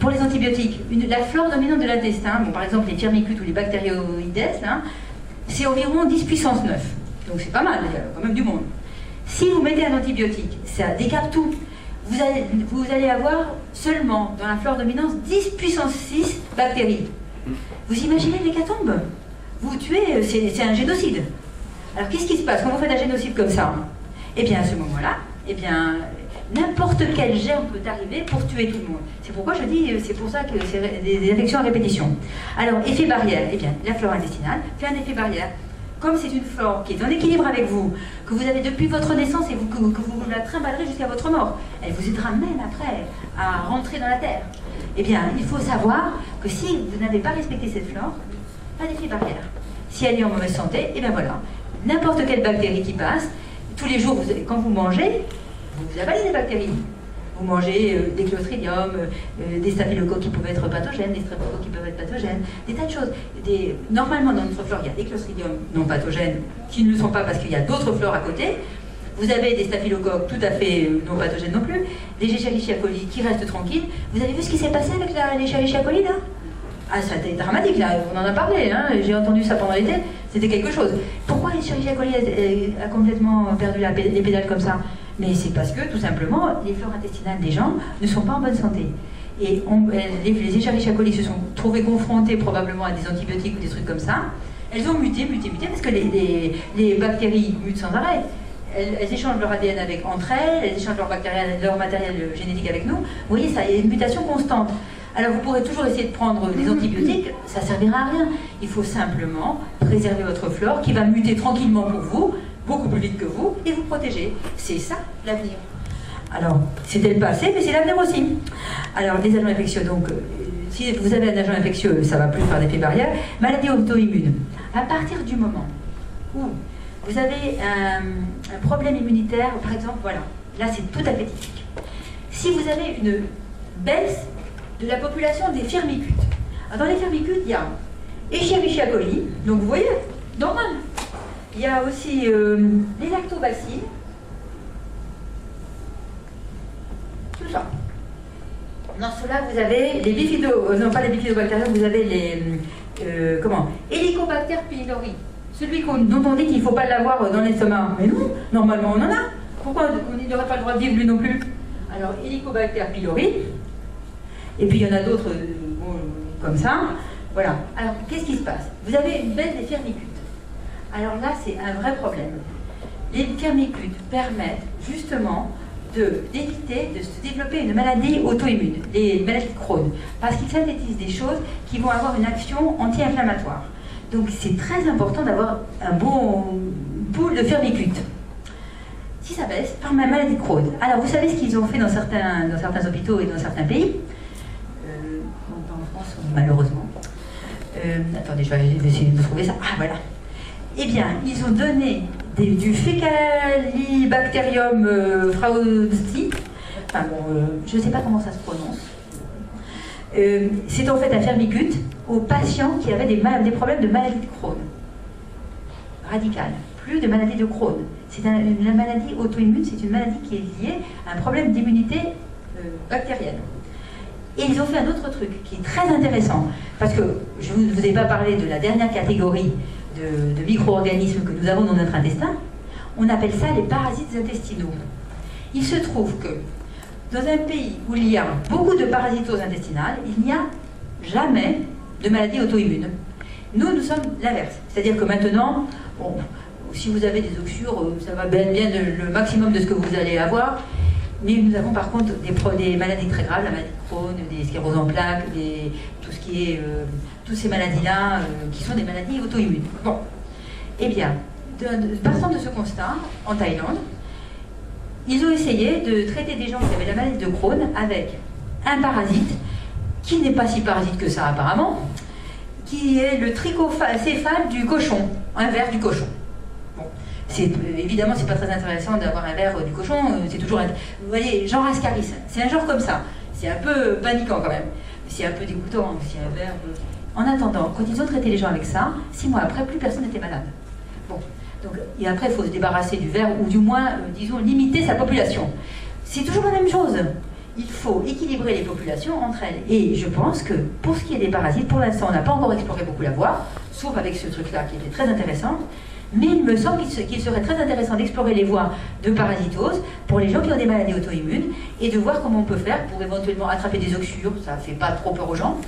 Pour les antibiotiques, la flore dominante de l'intestin, bon, par exemple les firmicutes ou les bactérioïdes, c'est environ 10 puissance 9. Donc c'est pas mal, il y a quand même du monde. Si vous mettez un antibiotique, ça décape tout. Vous allez avoir seulement, dans la flore dominante, 10 puissance 6 bactéries. Vous imaginez l'hécatombe? Vous tuez, c'est un génocide. Alors qu'est-ce qui se passe quand vous faites un génocide comme ça? Eh bien à ce moment-là, eh bien... n'importe quel germe peut arriver pour tuer tout le monde. C'est pourquoi je dis, c'est pour ça que c'est des infections à répétition. Alors, effet barrière, eh bien, la flore intestinale fait un effet barrière. Comme c'est une flore qui est en équilibre avec vous, que vous avez depuis votre naissance et que vous la trimballerez jusqu'à votre mort, elle vous aidera même après à rentrer dans la terre. Eh bien, il faut savoir que si vous n'avez pas respecté cette flore, pas d'effet barrière. Si elle est en mauvaise santé, eh bien voilà, n'importe quelle bactérie qui passe, tous les jours, quand vous mangez, vous avalez des bactéries. Vous mangez des clostridium, des staphylocoques qui peuvent être pathogènes, des streptocoques qui peuvent être pathogènes, des tas de choses. Normalement, dans notre flore, il y a des clostridium non pathogènes qui ne le sont pas parce qu'il y a d'autres flores à côté. Vous avez des staphylocoques tout à fait non pathogènes non plus, des Escherichia coli qui restent tranquilles. Vous avez vu ce qui s'est passé avec les Escherichia coli là? Ah, ça a été dramatique là, on en a parlé, hein, j'ai entendu ça pendant l'été, c'était quelque chose. Pourquoi les Escherichia coli a complètement perdu les pédales comme ça? Mais c'est parce que, tout simplement, les flores intestinales des gens ne sont pas en bonne santé. Et les Escherichia coli se sont trouvés confrontés probablement à des antibiotiques ou des trucs comme ça. Elles ont muté, parce que les bactéries mutent sans arrêt. Elles échangent leur ADN entre elles échangent leur matériel génétique avec nous. Vous voyez, ça, il y a une mutation constante. Alors vous pourrez toujours essayer de prendre des antibiotiques, ça ne servira à rien. Il faut simplement préserver votre flore qui va muter tranquillement pour vous, beaucoup plus vite que vous, et vous protéger. C'est ça l'avenir. Alors, c'était le passé, mais c'est l'avenir aussi. Alors, les agents infectieux, donc, si vous avez un agent infectieux, ça ne va plus faire d'effet barrière. Maladie auto-immune. À partir du moment où vous avez un problème immunitaire, par exemple, voilà, là c'est tout à fait typique. Si vous avez une baisse de la population des firmicutes. Alors, dans les firmicutes, il y a Escherichia coli, donc vous voyez, normal. Il y a aussi les lactobacilles, tout ça. Dans cela, vous avez les non pas les bifidobactériens, vous avez les Helicobacter pylori, celui dont on dit qu'il ne faut pas l'avoir dans l'estomac. Mais non, normalement on en a. Pourquoi on n'aurait pas le droit de vivre lui non plus? Alors Helicobacter pylori, et puis il y en a d'autres comme ça. Voilà. Alors qu'est-ce qui se passe? Vous avez une baisse des firmicutes. Alors là, c'est un vrai problème. Les firmicutes permettent justement d'éviter de se développer une maladie auto-immune, les maladies de Crohn, parce qu'ils synthétisent des choses qui vont avoir une action anti-inflammatoire. Donc c'est très important d'avoir un bon pool de firmicutes. Si ça baisse, par ma maladie de Crohn. Alors vous savez ce qu'ils ont fait dans certains hôpitaux et dans certains pays, en France malheureusement. Attendez, je vais essayer de trouver ça. Ah voilà. Eh bien, ils ont donné du Faecalibacterium frausti. Enfin bon, je ne sais pas comment ça se prononce. C'est en fait un firmicute aux patients qui avaient des problèmes de maladie de Crohn. Radicale. Plus de maladie de Crohn. C'est une maladie auto-immune, c'est une maladie qui est liée à un problème d'immunité bactérienne. Et ils ont fait un autre truc qui est très intéressant, parce que je ne vous ai pas parlé de la dernière catégorie de micro-organismes que nous avons dans notre intestin. On appelle ça les parasites intestinaux. Il se trouve que dans un pays où il y a beaucoup de parasitose intestinale, il n'y a jamais de maladie auto-immune. Nous sommes l'inverse. C'est-à-dire que maintenant, bon, si vous avez des oxyures, ça va bien le maximum de ce que vous allez avoir. Mais nous avons par contre des maladies très graves, la maladie de Crohn, des scléroses en plaques, tout ce qui est, toutes ces maladies-là, qui sont des maladies auto-immunes. Bon, eh bien, partant de ce constat, en Thaïlande, ils ont essayé de traiter des gens qui avaient la maladie de Crohn avec un parasite qui n'est pas si parasite que ça apparemment, qui est le trichocéphale du cochon, un ver du cochon. Bon. Évidemment, c'est pas très intéressant d'avoir un ver du cochon, c'est toujours... Vous voyez, genre Ascaris, c'est un genre comme ça. C'est un peu paniquant quand même. C'est un peu dégoûtant, c'est un ver... En attendant, quand ils ont traité les gens avec ça, 6 mois après, plus personne n'était malade. Bon. Donc, et après, il faut se débarrasser du ver, ou du moins, disons, limiter sa population. C'est toujours la même chose. Il faut équilibrer les populations entre elles. Et je pense que, pour ce qui est des parasites, pour l'instant, on n'a pas encore exploré beaucoup la voie, sauf avec ce truc-là qui était très intéressant. Mais il me semble qu'il serait très intéressant d'explorer les voies de parasitose pour les gens qui ont des maladies auto-immunes et de voir comment on peut faire pour éventuellement attraper des oxyures, ça ne fait pas trop peur aux gens,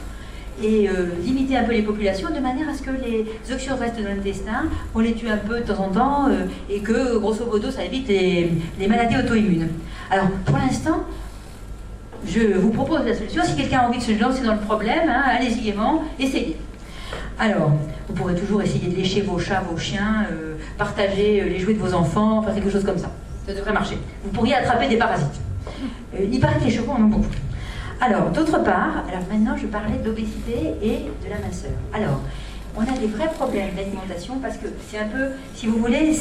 et limiter un peu les populations de manière à ce que les oxyures restent dans l'intestin, on les tue un peu de temps en temps et que, grosso modo, ça évite les maladies auto-immunes. Alors, pour l'instant, je vous propose la solution. Si quelqu'un a envie de se lancer dans le problème, hein, allez-y gaiement, essayez. Alors, vous pourrez toujours essayer de lécher vos chats, vos chiens, partager les jouets de vos enfants, faire quelque chose comme ça. Ça devrait marcher. Vous pourriez attraper des parasites. Il paraît que les chevaux en ont beaucoup. Alors, d'autre part, alors maintenant je parlais de l'obésité et de la minceur. Alors, on a des vrais problèmes d'alimentation parce que c'est un peu, si vous voulez,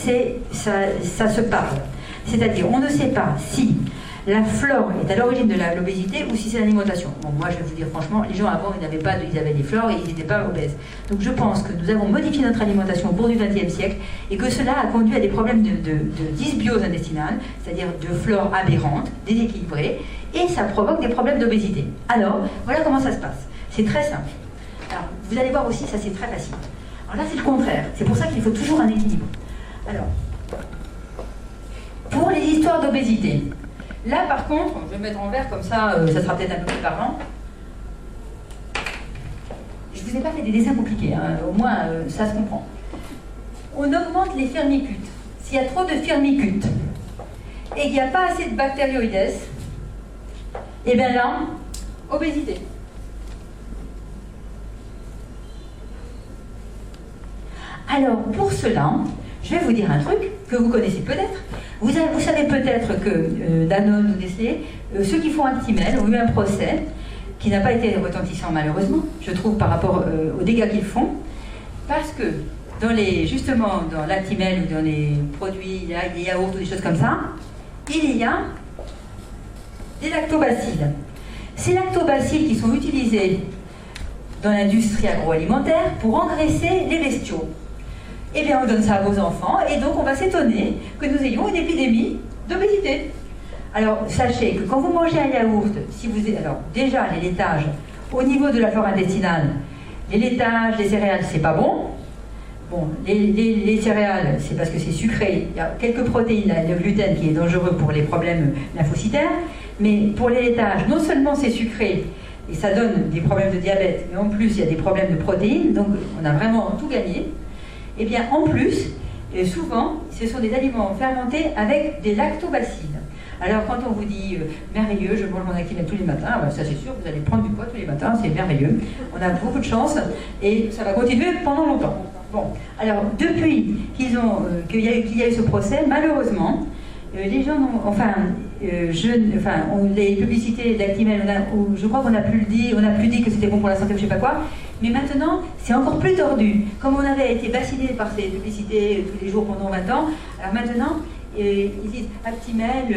ça se parle. C'est-à-dire, on ne sait pas si la flore est à l'origine de l'obésité ou si c'est l'alimentation. Bon, moi je vais vous dire franchement, les gens avant ils avaient des flores et ils n'étaient pas obèses. Donc je pense que nous avons modifié notre alimentation au cours du XXe siècle et que cela a conduit à des problèmes de dysbiose intestinale, c'est-à-dire de flore aberrante, déséquilibrée, et ça provoque des problèmes d'obésité. Alors, voilà comment ça se passe. C'est très simple. Alors, vous allez voir aussi, ça c'est très facile. Alors là c'est le contraire, c'est pour ça qu'il faut toujours un équilibre. Alors, pour les histoires d'obésité, là, par contre, je vais me mettre en vert, comme ça, ça sera peut-être un peu plus parlant. Je ne vous ai pas fait des dessins compliqués, hein. Au moins, ça se comprend. On augmente les firmicutes. S'il y a trop de firmicutes et qu'il n'y a pas assez de bactérioïdes, et bien là, obésité. Alors, pour cela, je vais vous dire un truc que vous connaissez peut-être. Vous savez peut-être que Danone ou Nestlé, ceux qui font Actimel ont eu un procès qui n'a pas été retentissant malheureusement, je trouve, par rapport aux dégâts qu'ils font, parce que justement dans l'Actimel ou dans les produits, des yaourts ou des choses comme ça, il y a des lactobacilles. Ces lactobacilles qui sont utilisés dans l'industrie agroalimentaire pour engraisser les bestiaux. Eh bien, on donne ça à vos enfants, et donc on va s'étonner que nous ayons une épidémie d'obésité. Alors, sachez que quand vous mangez un yaourt, alors déjà, les laitages, au niveau de la flore intestinale, les laitages, les céréales, c'est pas bon. Bon, les céréales, c'est parce que c'est sucré. Il y a quelques protéines, le gluten qui est dangereux pour les problèmes lymphocytaires, mais pour les laitages, non seulement c'est sucré, et ça donne des problèmes de diabète, mais en plus, il y a des problèmes de protéines, donc on a vraiment tout gagné. Eh bien, en plus, souvent, ce sont des aliments fermentés avec des lactobacilles. Alors, quand on vous dit merveilleux, je mange mon Actimel tous les matins, ben, ça c'est sûr, vous allez prendre du poids tous les matins, c'est merveilleux. On a beaucoup de chance et ça va continuer pendant longtemps. Bon, alors, depuis qu'il y a eu ce procès, malheureusement, les gens n'ont, les publicités d'Actimel, je crois qu'on n'a plus dit que c'était bon pour la santé ou je sais pas quoi, mais maintenant c'est encore plus tordu. Comme on avait été vacciné par ces publicités tous les jours pendant 20 ans, alors maintenant ils disent Actimel,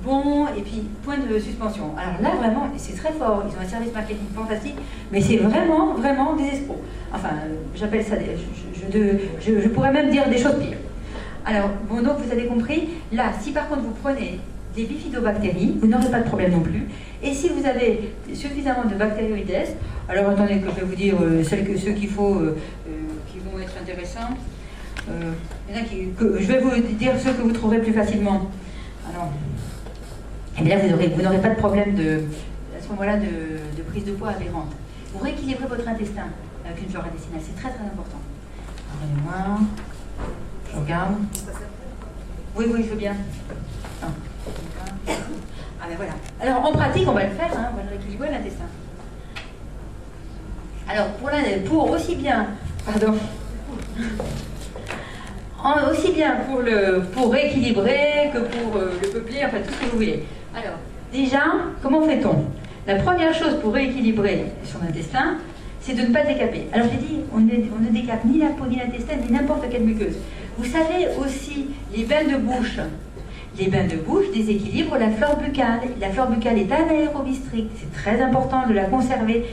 bon, et puis point de suspension. Alors là vraiment, c'est très fort, ils ont un service marketing fantastique, mais c'est vraiment, vraiment des escrocs. Enfin, j'appelle ça, je pourrais même dire des choses pires. Alors, bon, donc vous avez compris, là, si par contre vous prenez des bifidobactéries, vous n'aurez pas de problème non plus. Et si vous avez suffisamment de bactérioïdes, alors attendez que je vais vous dire ceux qu'il faut, qui vont être intéressants. Il y en a je vais vous dire ceux que vous trouverez plus facilement. Alors, eh bien vous n'aurez pas de problème à ce moment-là de prise de poids aberrante. Vous rééquilibrez votre intestin avec une flore intestinale, c'est très très important. Pardonnez-moi. Je regarde. Oui, je veux bien. Ah ben voilà. Alors en pratique, on va le faire, hein, on va le rééquilibrer l'intestin. Alors pour aussi bien pour rééquilibrer que pour le peupler, enfin tout ce que vous voulez. Alors déjà, comment fait-on? la première chose pour rééquilibrer son intestin, c'est de ne pas décaper. Alors je l'ai dit, on ne décape ni la peau, ni l'intestin, ni n'importe quelle muqueuse. Vous savez aussi, les bains de bouche. Les bains de bouche déséquilibrent la flore buccale. La flore buccale est anaérobie stricte. C'est très important de la conserver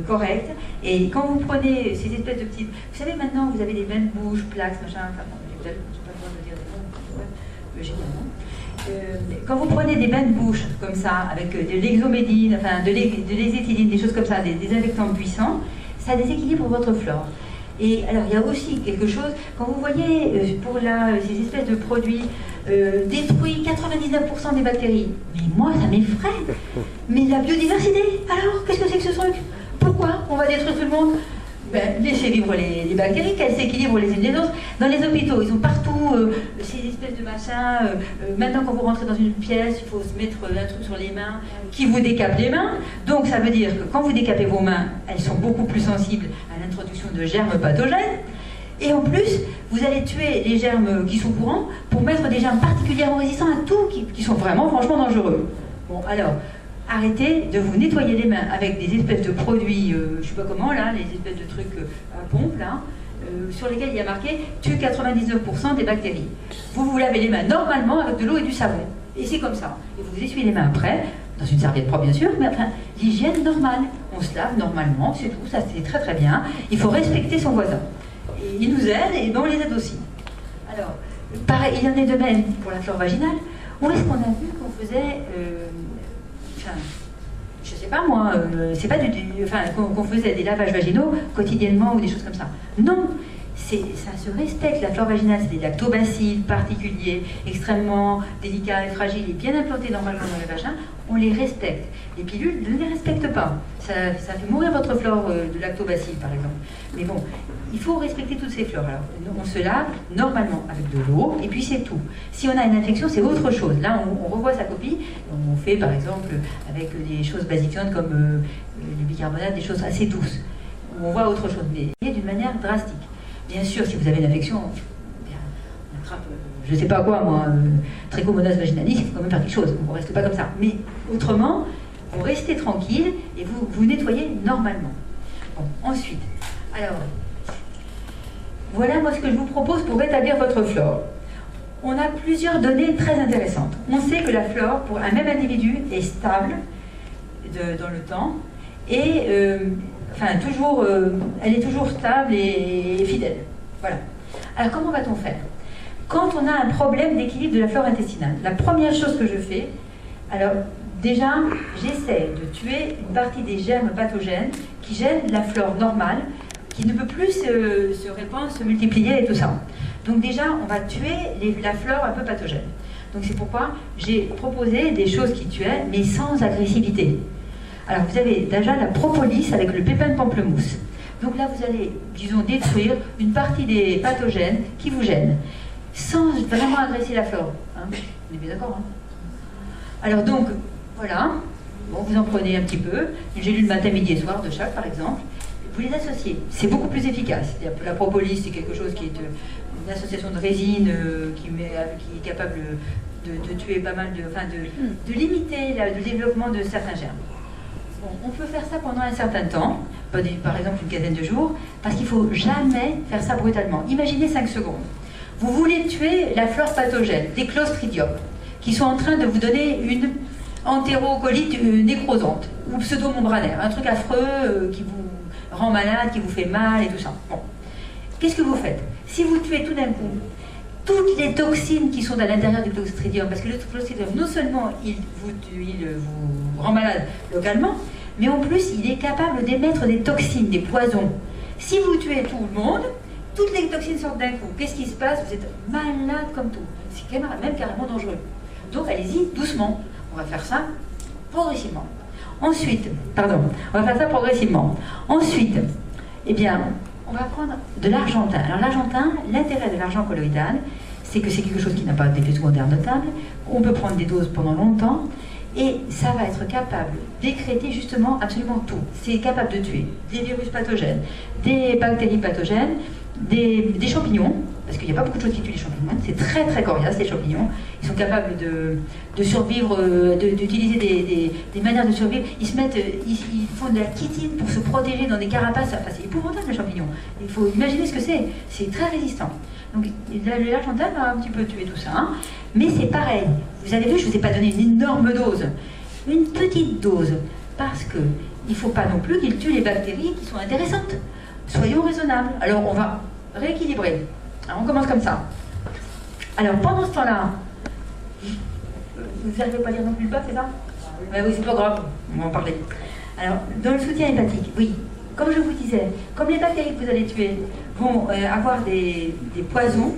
correcte. Et quand vous prenez ces espèces de petites... Vous savez, maintenant, vous avez des bains de bouche, plaques, machin... Enfin, bon, je n'ai pas le droit de dire des noms. Quand vous prenez des bains de bouche comme ça, avec de l'exomédine, enfin de l'exéthyline, des choses comme ça, des désinfectants puissants, ça déséquilibre votre flore. Et alors, il y a aussi quelque chose, quand vous voyez pour ces espèces de produits détruits 99% des bactéries, mais moi, ça m'effraie. Mais la biodiversité, alors, qu'est-ce que c'est que ce truc? Pourquoi on va détruire tout le monde? Ben, laissez vivre les bactéries, qu'elles s'équilibrent les unes des autres. Dans les hôpitaux, ils ont partout ces espèces de machins. Maintenant, quand vous rentrez dans une pièce, il faut se mettre un truc sur les mains qui vous décape les mains. Donc, ça veut dire que quand vous décapez vos mains, elles sont beaucoup plus sensibles à l'introduction de germes pathogènes. Et en plus, vous allez tuer les germes qui sont courants pour mettre des germes particulièrement résistants à tout, qui sont vraiment, franchement dangereux. Bon, alors... Arrêtez de vous nettoyer les mains avec des espèces de produits, je ne sais pas comment, là, les espèces de trucs à pompe, là, sur lesquels il y a marqué « tue 99% des bactéries ». Vous vous lavez les mains normalement avec de l'eau et du savon. Et c'est comme ça. Et vous essuyez les mains après, dans une serviette propre bien sûr, mais enfin, l'hygiène normale. On se lave normalement, c'est tout, ça c'est très très bien. Il faut respecter son voisin. Et il nous aide, et ben on les aide aussi. Alors, pareil, il y en a de même pour la flore vaginale. Où est-ce qu'on a vu qu'on faisait... Enfin, je sais pas moi, c'est pas qu'on faisait des lavages vaginaux quotidiennement ou des choses comme ça. Non, ça se respecte. La flore vaginale, c'est des lactobacilles particuliers, extrêmement délicats et fragiles et bien implantés normalement dans le vagin. On les respecte. Les pilules ne les respectent pas. Ça fait mourir votre flore de lactobacilles, par exemple. Mais bon, il faut respecter toutes ces flores. Alors, on se lave normalement avec de l'eau, et puis c'est tout. Si on a une infection, c'est autre chose. Là, on revoit sa copie. On fait, par exemple, avec des choses basiquantes comme du bicarbonate, des choses assez douces. On voit autre chose, mais d'une manière drastique. Bien sûr, si vous avez une infection, on attrape, je ne sais pas quoi, moi, trichomonas vaginalis, il faut quand même faire quelque chose. On ne reste pas comme ça. Mais autrement, vous restez tranquille et vous nettoyez normalement. Bon, ensuite, alors, voilà moi ce que je vous propose pour rétablir votre flore. On a plusieurs données très intéressantes. On sait que la flore, pour un même individu, est stable dans le temps et enfin, elle est toujours stable et fidèle. Voilà. Alors, comment va-t-on faire? Quand on a un problème d'équilibre de la flore intestinale, la première chose que je fais, alors, déjà, j'essaie de tuer une partie des germes pathogènes qui gênent la flore normale, qui ne peut plus se répandre, se multiplier et tout ça. Donc déjà, on va tuer la flore un peu pathogène. Donc c'est pourquoi j'ai proposé des choses qui tuaient, mais sans agressivité. Alors vous avez déjà la propolis avec le pépin de pamplemousse. Donc là, vous allez, disons, détruire une partie des pathogènes qui vous gênent, sans vraiment agresser la flore. Hein, on est bien d'accord, hein? Alors donc, voilà, bon, vous en prenez un petit peu, une gélule matin, midi et soir de chaque, par exemple. Vous les associez, c'est beaucoup plus efficace. La propolis, c'est quelque chose qui est une association de résine qui est capable de tuer pas mal de limiter le développement de certains germes. Bon, on peut faire ça pendant un certain temps, par exemple une quinzaine de jours, parce qu'il ne faut jamais faire ça brutalement. Imaginez 5 secondes. Vous voulez tuer la flore pathogène, des Clostridium, qui sont en train de vous donner une entérocolite nécrosante, ou pseudomembranaire, un truc affreux qui vous rend malade, qui vous fait mal et tout ça. Bon. Qu'est-ce que vous faites? Si vous tuez tout d'un coup toutes les toxines qui sont à l'intérieur du Clostridium, parce que le Clostridium, non seulement il vous rend malade localement, mais en plus il est capable d'émettre des toxines, des poisons. Si vous tuez tout le monde, toutes les toxines sortent d'un coup. Qu'est-ce qui se passe? Vous êtes malade comme tout. C'est même carrément dangereux. Donc allez-y doucement. On va faire ça progressivement. Ensuite, on va faire ça progressivement. Ensuite, eh bien, on va prendre de l'argentin. Alors l'argentin, l'intérêt de l'argent colloïdal, c'est que c'est quelque chose qui n'a pas d'effet secondaire notable. On peut prendre des doses pendant longtemps et ça va être capable d'écréter justement absolument tout. C'est capable de tuer des virus pathogènes, des bactéries pathogènes, des champignons, parce qu'il n'y a pas beaucoup de choses qui tuent les champignons. C'est très très coriace les champignons. Ils sont capables de survivre, d'utiliser des manières de survivre. Ils font de la chitine pour se protéger dans des carapaces. Enfin, c'est épouvantable les champignons. Il faut imaginer ce que c'est. C'est très résistant. Donc l'Argentin va un petit peu tuer tout ça. Hein. Mais c'est pareil. Vous avez vu, je ne vous ai pas donné une énorme dose. Une petite dose. Parce que il ne faut pas non plus qu'il tue les bactéries qui sont intéressantes. Soyons raisonnables. Alors on va rééquilibrer. Alors, on commence comme ça. Alors pendant ce temps-là, vous n'arrivez pas à lire non plus le bas, c'est ça? Oui, c'est pas grave, on va en parler. Alors, dans le soutien hépatique, oui, comme je vous disais, comme les bactéries que vous allez tuer vont avoir des poisons,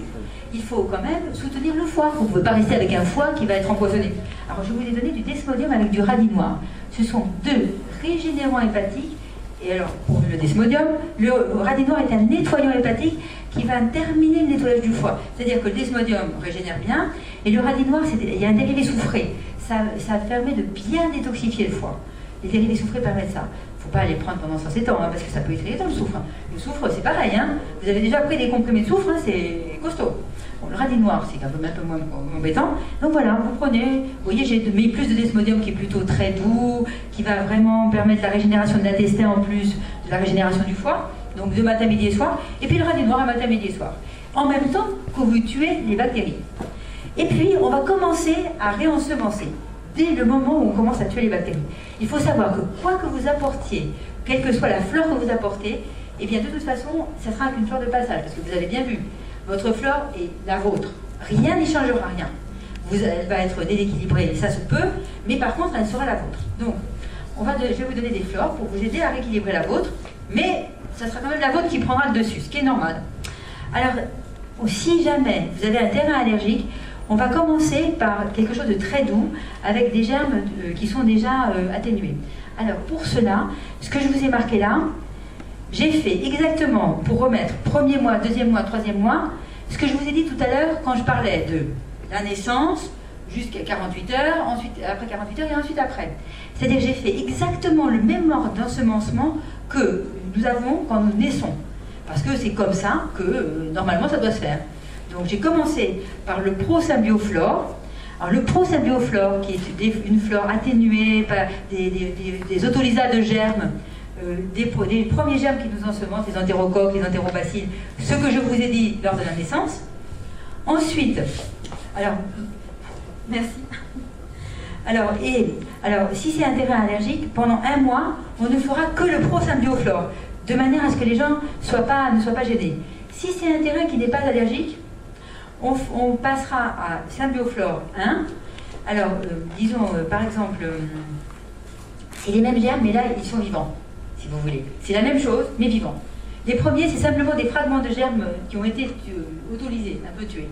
il faut quand même soutenir le foie. Vous ne pouvez pas rester avec un foie qui va être empoisonné. Alors je vous ai donné du desmodium avec du radis noir. Ce sont deux régénérants hépatiques. Et alors, pour le desmodium, le radis noir est un nettoyant hépatique qui va terminer le nettoyage du foie. C'est-à-dire que le desmodium régénère bien, et le radis noir, il y a un dérivé soufré. Ça permet de bien détoxifier le foie. Les dérivés soufrés permettent ça. Il ne faut pas les prendre pendant 107 ans, hein, parce que ça peut être irritant le soufre. Le soufre, c'est pareil. Hein. Vous avez déjà pris des comprimés de soufre, hein, c'est costaud. Bon, le radis noir, c'est un peu moins embêtant. Donc voilà, vous prenez, vous voyez, j'ai mis plus de desmodium qui est plutôt très doux, qui va vraiment permettre la régénération de l'intestin en plus de la régénération du foie, donc de matin, midi et soir. Et puis le radis noir à matin, midi et soir. En même temps que vous tuez les bactéries. Et puis, on va commencer à réensemencer dès le moment où on commence à tuer les bactéries. Il faut savoir que quoi que vous apportiez, quelle que soit la flore que vous apportez, eh bien de toute façon, ça sera qu'une flore de passage, parce que vous avez bien vu, votre flore est la vôtre. Rien n'y changera rien. Elle va être déséquilibrée, ça se peut, mais par contre, elle sera la vôtre. Donc, je vais vous donner des flores pour vous aider à rééquilibrer la vôtre, mais ça sera quand même la vôtre qui prendra le dessus, ce qui est normal. Alors, si jamais vous avez un terrain allergique, on va commencer par quelque chose de très doux, avec des germes qui sont déjà atténués. Alors, pour cela, ce que je vous ai marqué là, j'ai fait exactement, pour remettre premier mois, deuxième mois, troisième mois, ce que je vous ai dit tout à l'heure quand je parlais de la naissance jusqu'à 48 heures, ensuite après 48 heures et ensuite après. C'est-à-dire que j'ai fait exactement le même ordre d'ensemencement que nous avons quand nous naissons. Parce que c'est comme ça que normalement ça doit se faire. Donc j'ai commencé par le Pro-Symbioflore. Alors le Pro-Symbioflore, qui est une flore atténuée par des autolysats de germes, des premiers germes qui nous ensemencent, les entérocoques, les entérobacilles, ce que je vous ai dit lors de la naissance. Ensuite, alors, merci. Alors, si c'est un terrain allergique, pendant un mois, on ne fera que le Pro-Symbioflore, de manière à ce que les gens ne soient pas gênés. Si c'est un terrain qui n'est pas allergique, on passera à Symbioflore 1. Alors, disons, par exemple, c'est les mêmes germes, mais là, ils sont vivants, si vous voulez. C'est la même chose, mais vivants. Les premiers, c'est simplement des fragments de germes qui ont été autolysés, un peu tués,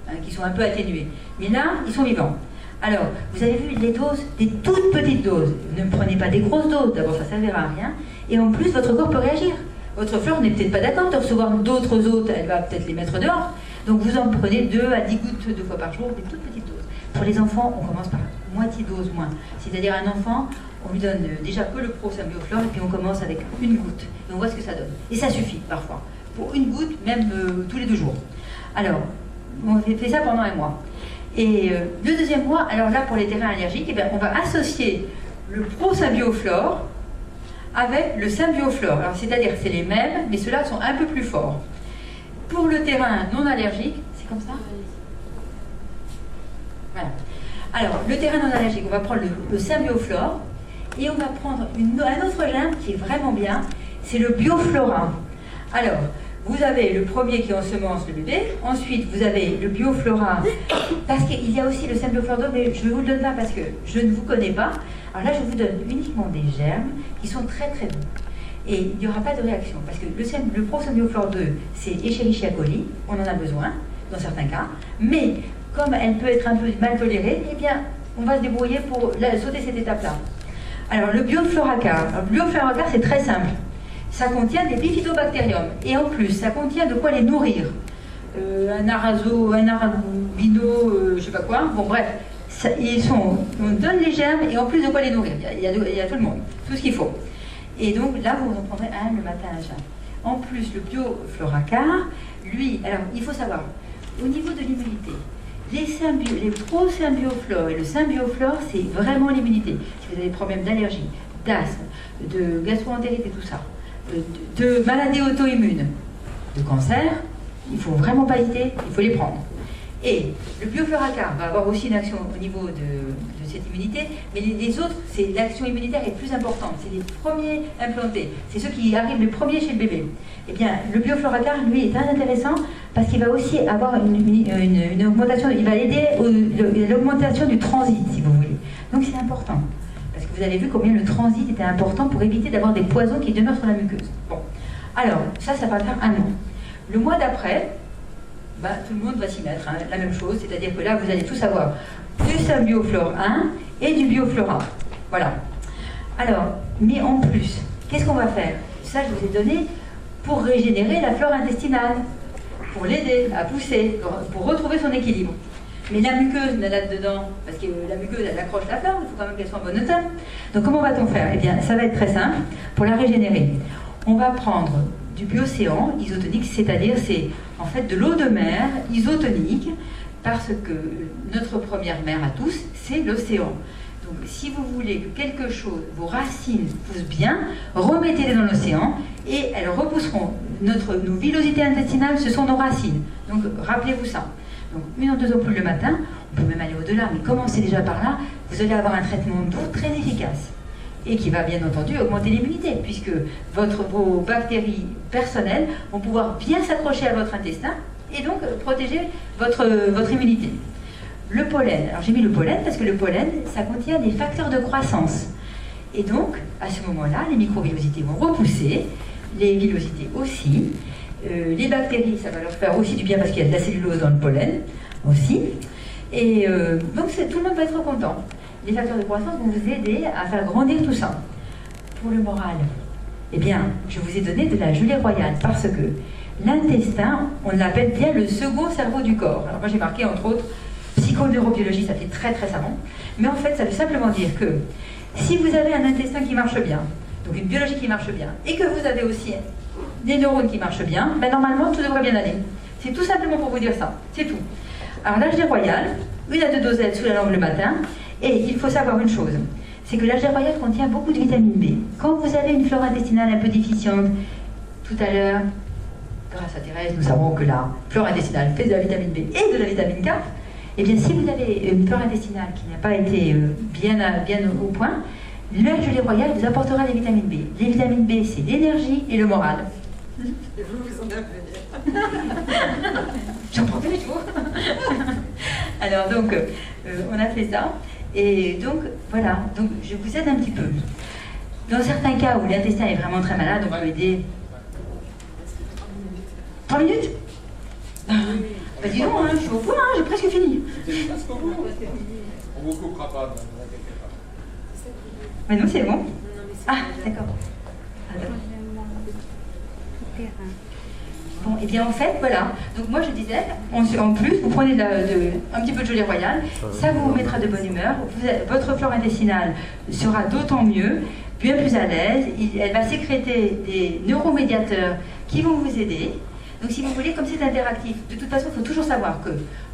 hein, qui sont un peu atténués. Mais là, ils sont vivants. Alors, vous avez vu les doses, des toutes petites doses. Ne prenez pas des grosses doses, d'abord ça ne servira à rien. Et en plus, votre corps peut réagir. Votre flore n'est peut-être pas d'accord de recevoir d'autres hôtes, elle va peut-être les mettre dehors. Donc vous en prenez 2 à 10 gouttes 2 fois par jour, des toutes petites doses. Pour les enfants, on commence par moitié dose moins. C'est-à-dire un enfant, on lui donne déjà que le Pro-Symbioflore et puis on commence avec une goutte. Et on voit ce que ça donne. Et ça suffit parfois. Pour une goutte, même tous les 2 jours. Alors, on fait ça pendant un mois. Et le deuxième mois, alors là pour les terrains allergiques, eh bien, on va associer le Pro-Symbioflore avec le Symbioflore. Alors c'est-à-dire que c'est les mêmes, mais ceux-là sont un peu plus forts. Pour le terrain non allergique, c'est comme ça? Voilà. Alors, le terrain non allergique, on va prendre le Symbioflore et on va prendre un autre germe qui est vraiment bien, c'est le Bioflora. Alors, vous avez le premier qui ensemence le bébé, ensuite vous avez le Bioflora, parce qu'il y a aussi le Symbioflore 2, mais je ne vous le donne pas parce que je ne vous connais pas. Alors là, je vous donne uniquement des germes qui sont très très bons. Et il n'y aura pas de réaction, parce que le Pro-Symbioflore 2, c'est Escherichia coli, on en a besoin, dans certains cas, mais comme elle peut être un peu mal tolérée, eh bien, on va se débrouiller pour sauter cette étape-là. Alors, le Biofloracar. Le Biofloracar, c'est très simple. Ça contient des bifidobactériums, et en plus, ça contient de quoi les nourrir. Un arabino, je sais pas quoi, bon bref, on donne les germes, et en plus de quoi les nourrir. Il y a tout le monde, tout ce qu'il faut. Et donc là, vous en prendrez un le matin à jeun. En plus, le Biofloracar, lui, alors il faut savoir, au niveau de l'immunité, les pro-symbioflore et le symbioflore, c'est vraiment l'immunité. Si vous avez des problèmes d'allergie, d'asthme, de gastro-entérite et tout ça, de maladies auto-immunes, de cancer, il ne faut vraiment pas hésiter, il faut les prendre. Et le biofloracar va avoir aussi une action au niveau de cette immunité, mais les autres, l'action immunitaire est plus importante. C'est les premiers implantés, c'est ceux qui arrivent les premiers chez le bébé. Eh bien, le biofloracar, lui, est très intéressant parce qu'il va aussi avoir une augmentation, il va aider à l'augmentation du transit, si vous voulez. Donc c'est important, parce que vous avez vu combien le transit était important pour éviter d'avoir des poisons qui demeurent sur la muqueuse. Bon, alors, ça va faire un mois. Le mois d'après, tout le monde va s'y mettre, hein, la même chose, c'est-à-dire que là, vous allez tous avoir du symbioflore 1 et du bioflora. Voilà. Alors, mais en plus, qu'est-ce qu'on va faire? Ça, je vous ai donné pour régénérer la flore intestinale, pour l'aider à pousser, pour retrouver son équilibre. Mais la muqueuse, elle a dedans, parce que la muqueuse, elle accroche la flore, il faut quand même qu'elle soit en bon état. Donc, comment va-t-on faire? Eh bien, ça va être très simple. Pour la régénérer, on va prendre du biocéan isotonique, c'est-à-dire c'est en fait de l'eau de mer isotonique, parce que notre première mer à tous, c'est l'océan. Donc si vous voulez que quelque chose, vos racines poussent bien, remettez-les dans l'océan et elles repousseront. Nos villosités intestinales, ce sont nos racines. Donc rappelez-vous ça. Donc 1 ou 2 ampoules le matin, on peut même aller au-delà, mais commencez déjà par là, vous allez avoir un traitement d'eau très efficace. Et qui va bien entendu augmenter l'immunité, puisque vos bactéries personnelles vont pouvoir bien s'accrocher à votre intestin et donc protéger votre immunité. Le pollen, alors j'ai mis le pollen parce que le pollen, ça contient des facteurs de croissance. Et donc, à ce moment-là, les microvillosités vont repousser, les villosités aussi, les bactéries, ça va leur faire aussi du bien parce qu'il y a de la cellulose dans le pollen aussi. Et donc tout le monde va être content. Les facteurs de croissance vont vous aider à faire grandir tout ça. Pour le moral, eh bien, je vous ai donné de la gelée royale parce que l'intestin, on l'appelle bien le second cerveau du corps. Alors moi j'ai marqué entre autres psychoneurobiologie, ça fait très très savant, mais en fait ça veut simplement dire que si vous avez un intestin qui marche bien, donc une biologie qui marche bien, et que vous avez aussi des neurones qui marchent bien, ben normalement tout devrait bien aller. C'est tout simplement pour vous dire ça, c'est tout. Alors la gelée royale, 1 à 2 dosettes sous la langue le matin. Et il faut savoir une chose, c'est que la gelée royale contient beaucoup de vitamine B. Quand vous avez une flore intestinale un peu déficiente, tout à l'heure, grâce à Thérèse, nous savons que la flore intestinale fait de la vitamine B et de la vitamine K. Eh bien, si vous avez une flore intestinale qui n'a pas été bien au point, la gelée royale vous apportera des vitamines B. Les vitamines B, c'est l'énergie et le moral. Et vous en avez. J'en prends plus du tout. Alors donc, on a fait ça. Et donc, voilà, donc je vous aide un petit peu. Dans certains cas où l'intestin est vraiment très malade, on peut aider. 3 minutes? Bah dis donc, hein, je suis au point, hein, j'ai presque fini. On vous coupera pas, ne vous inquiétez pas. Mais non, c'est bon. Ah, d'accord. Bon, et bien en fait, voilà. Donc moi je disais, en plus, vous prenez un petit peu de gelée royale, ça vous mettra de bonne humeur, votre flore intestinale sera d'autant mieux, bien plus à l'aise, elle va sécréter des neuromédiateurs qui vont vous aider. Donc si vous voulez, comme c'est interactif, de toute façon, il faut toujours savoir que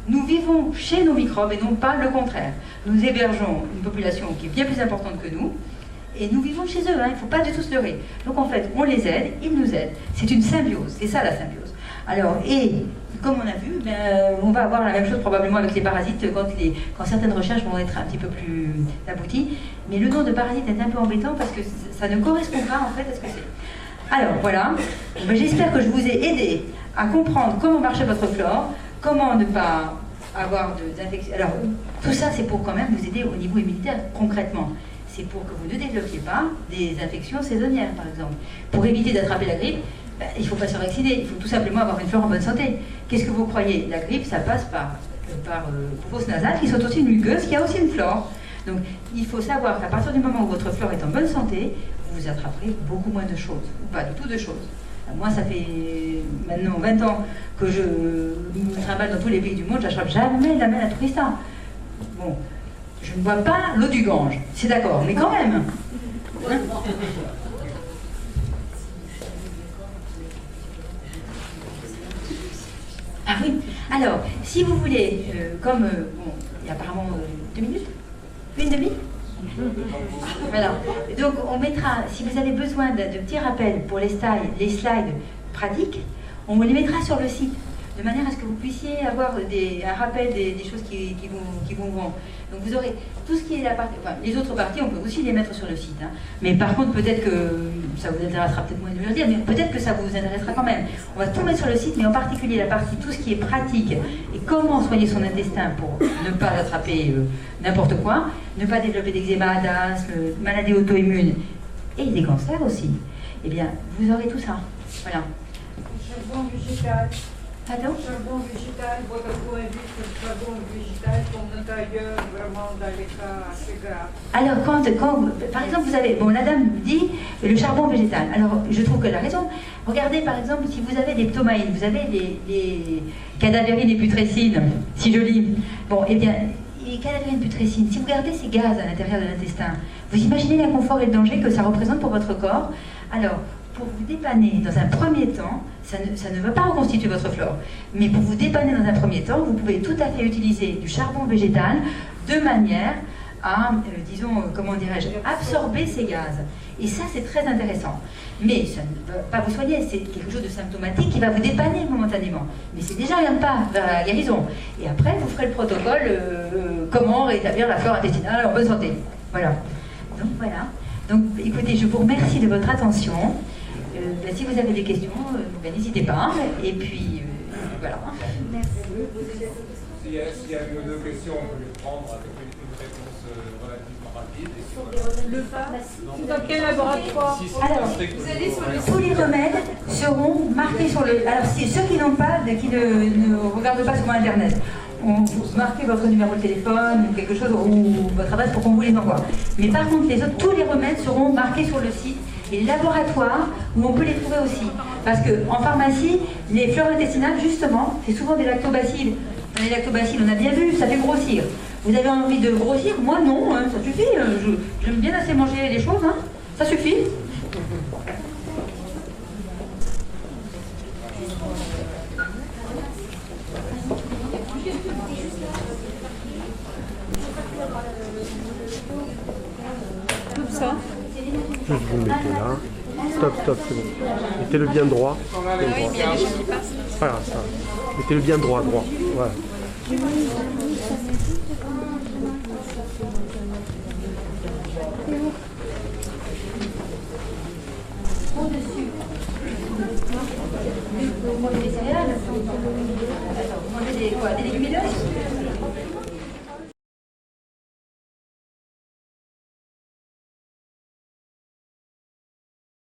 nous vivons chez nos microbes et non pas le contraire. Nous hébergeons une population qui est bien plus importante que nous, et nous vivons chez eux, hein, il ne faut pas du tout se leurrer. Donc en fait, on les aide, ils nous aident. C'est une symbiose, c'est ça la symbiose. Alors, et comme on a vu, on va avoir la même chose probablement avec les parasites quand certaines recherches vont être un petit peu plus abouties. Mais le nom de parasite est un peu embêtant parce que ça ne correspond pas en fait à ce que c'est. Alors voilà, j'espère que je vous ai aidé à comprendre comment marchait votre flore, comment ne pas avoir d'infection. Alors tout ça c'est pour quand même vous aider au niveau immunitaire concrètement. C'est pour que vous ne développiez pas des infections saisonnières par exemple. Pour éviter d'attraper la grippe, il ne faut pas se vacciner, il faut tout simplement avoir une flore en bonne santé. Qu'est-ce que vous croyez? La grippe ça passe par fosse nasale qui sont aussi une muqueuse qui a aussi une flore. Donc il faut savoir qu'à partir du moment où votre flore est en bonne santé, vous attraperez beaucoup moins de choses, ou pas du tout de choses. Moi, ça fait maintenant 20 ans que je me trimballe dans tous les pays du monde, j'attrape jamais la main à tourista. Bon, je ne bois pas l'eau du Gange, c'est d'accord, mais quand même. Hein? Ah oui. Alors, si vous voulez, comme bon, il y a apparemment 2 minutes, une demi. Voilà. Donc on mettra, si vous avez besoin de petits rappels pour les slides pratiques, on les mettra sur le site, de manière à ce que vous puissiez avoir un rappel des choses qui vont vous. Donc vous aurez tout ce qui est la partie, enfin, les autres parties, on peut aussi les mettre sur le site. Hein. Mais par contre, peut-être que ça vous intéressera peut-être moins de le dire, mais peut-être que ça vous intéressera quand même. On va tout mettre sur le site, mais en particulier la partie, tout ce qui est pratique et comment soigner son intestin pour ne pas attraper n'importe quoi, ne pas développer d'eczéma, d'asthme, maladies auto-immunes et des cancers aussi. Eh bien, vous aurez tout ça. Voilà. Charbon végétal. Pardon ? Charbon végétal, votre point de vue sur le charbon végétal comme intérieur, vraiment dans les cas assez graves. Alors, par exemple, vous avez, bon, la dame dit le charbon végétal. Alors, je trouve qu'elle a raison. Regardez, par exemple, si vous avez des ptomaïnes, vous avez des cadavérines et putrécines, si joli. Bon, eh bien, les cadavérines et putrécines, si vous gardez ces gaz à l'intérieur de l'intestin, vous imaginez l'inconfort et le danger que ça représente pour votre corps. Alors, pour vous dépanner dans un premier temps, ça ne va pas reconstituer votre flore, mais pour vous dépanner dans un premier temps, vous pouvez tout à fait utiliser du charbon végétal de manière à, disons, comment dirais-je, absorber ces gaz. Et ça, c'est très intéressant. Mais ça ne va pas vous soigner, c'est quelque chose de symptomatique qui va vous dépanner momentanément. Mais c'est déjà un pas vers la guérison. Et après, vous ferez le protocole comment rétablir la flore intestinale en bonne santé. Voilà. Donc, voilà. Donc, écoutez, je vous remercie de votre attention. Si vous avez des questions, n'hésitez pas. Et puis, voilà. Merci. S'il y a une ou deux questions, on peut les prendre avec une réponse relativement rapide. Le pas, dans quel laboratoire? Alors, vous allez sur le tous les remèdes seront marqués sur le... Alors, ceux qui n'ont pas, qui ne regardent pas sur Internet, vous marquez votre numéro de téléphone ou quelque chose, ou votre adresse pour qu'on vous les envoie. Mais par contre, tous les remèdes seront marqués sur le site. Et les laboratoires où on peut les trouver aussi. Parce qu'en pharmacie, les fleurs intestinales, justement, c'est souvent des lactobacilles. Les lactobacilles, on a bien vu, ça fait grossir. Vous avez envie de grossir? Moi, non, hein, ça suffit. J'aime bien assez manger les choses, hein, ça suffit. Tout ça. Juste vous le mettez là. Stop, c'est bon. Mettez-le bien droit. Oui, mais il y a des choses qui passent. C'est pas grave, ça. Mettez-le bien droit. Voilà. Au-dessus. Des céréales. Attends, vous mangez des légumineuses?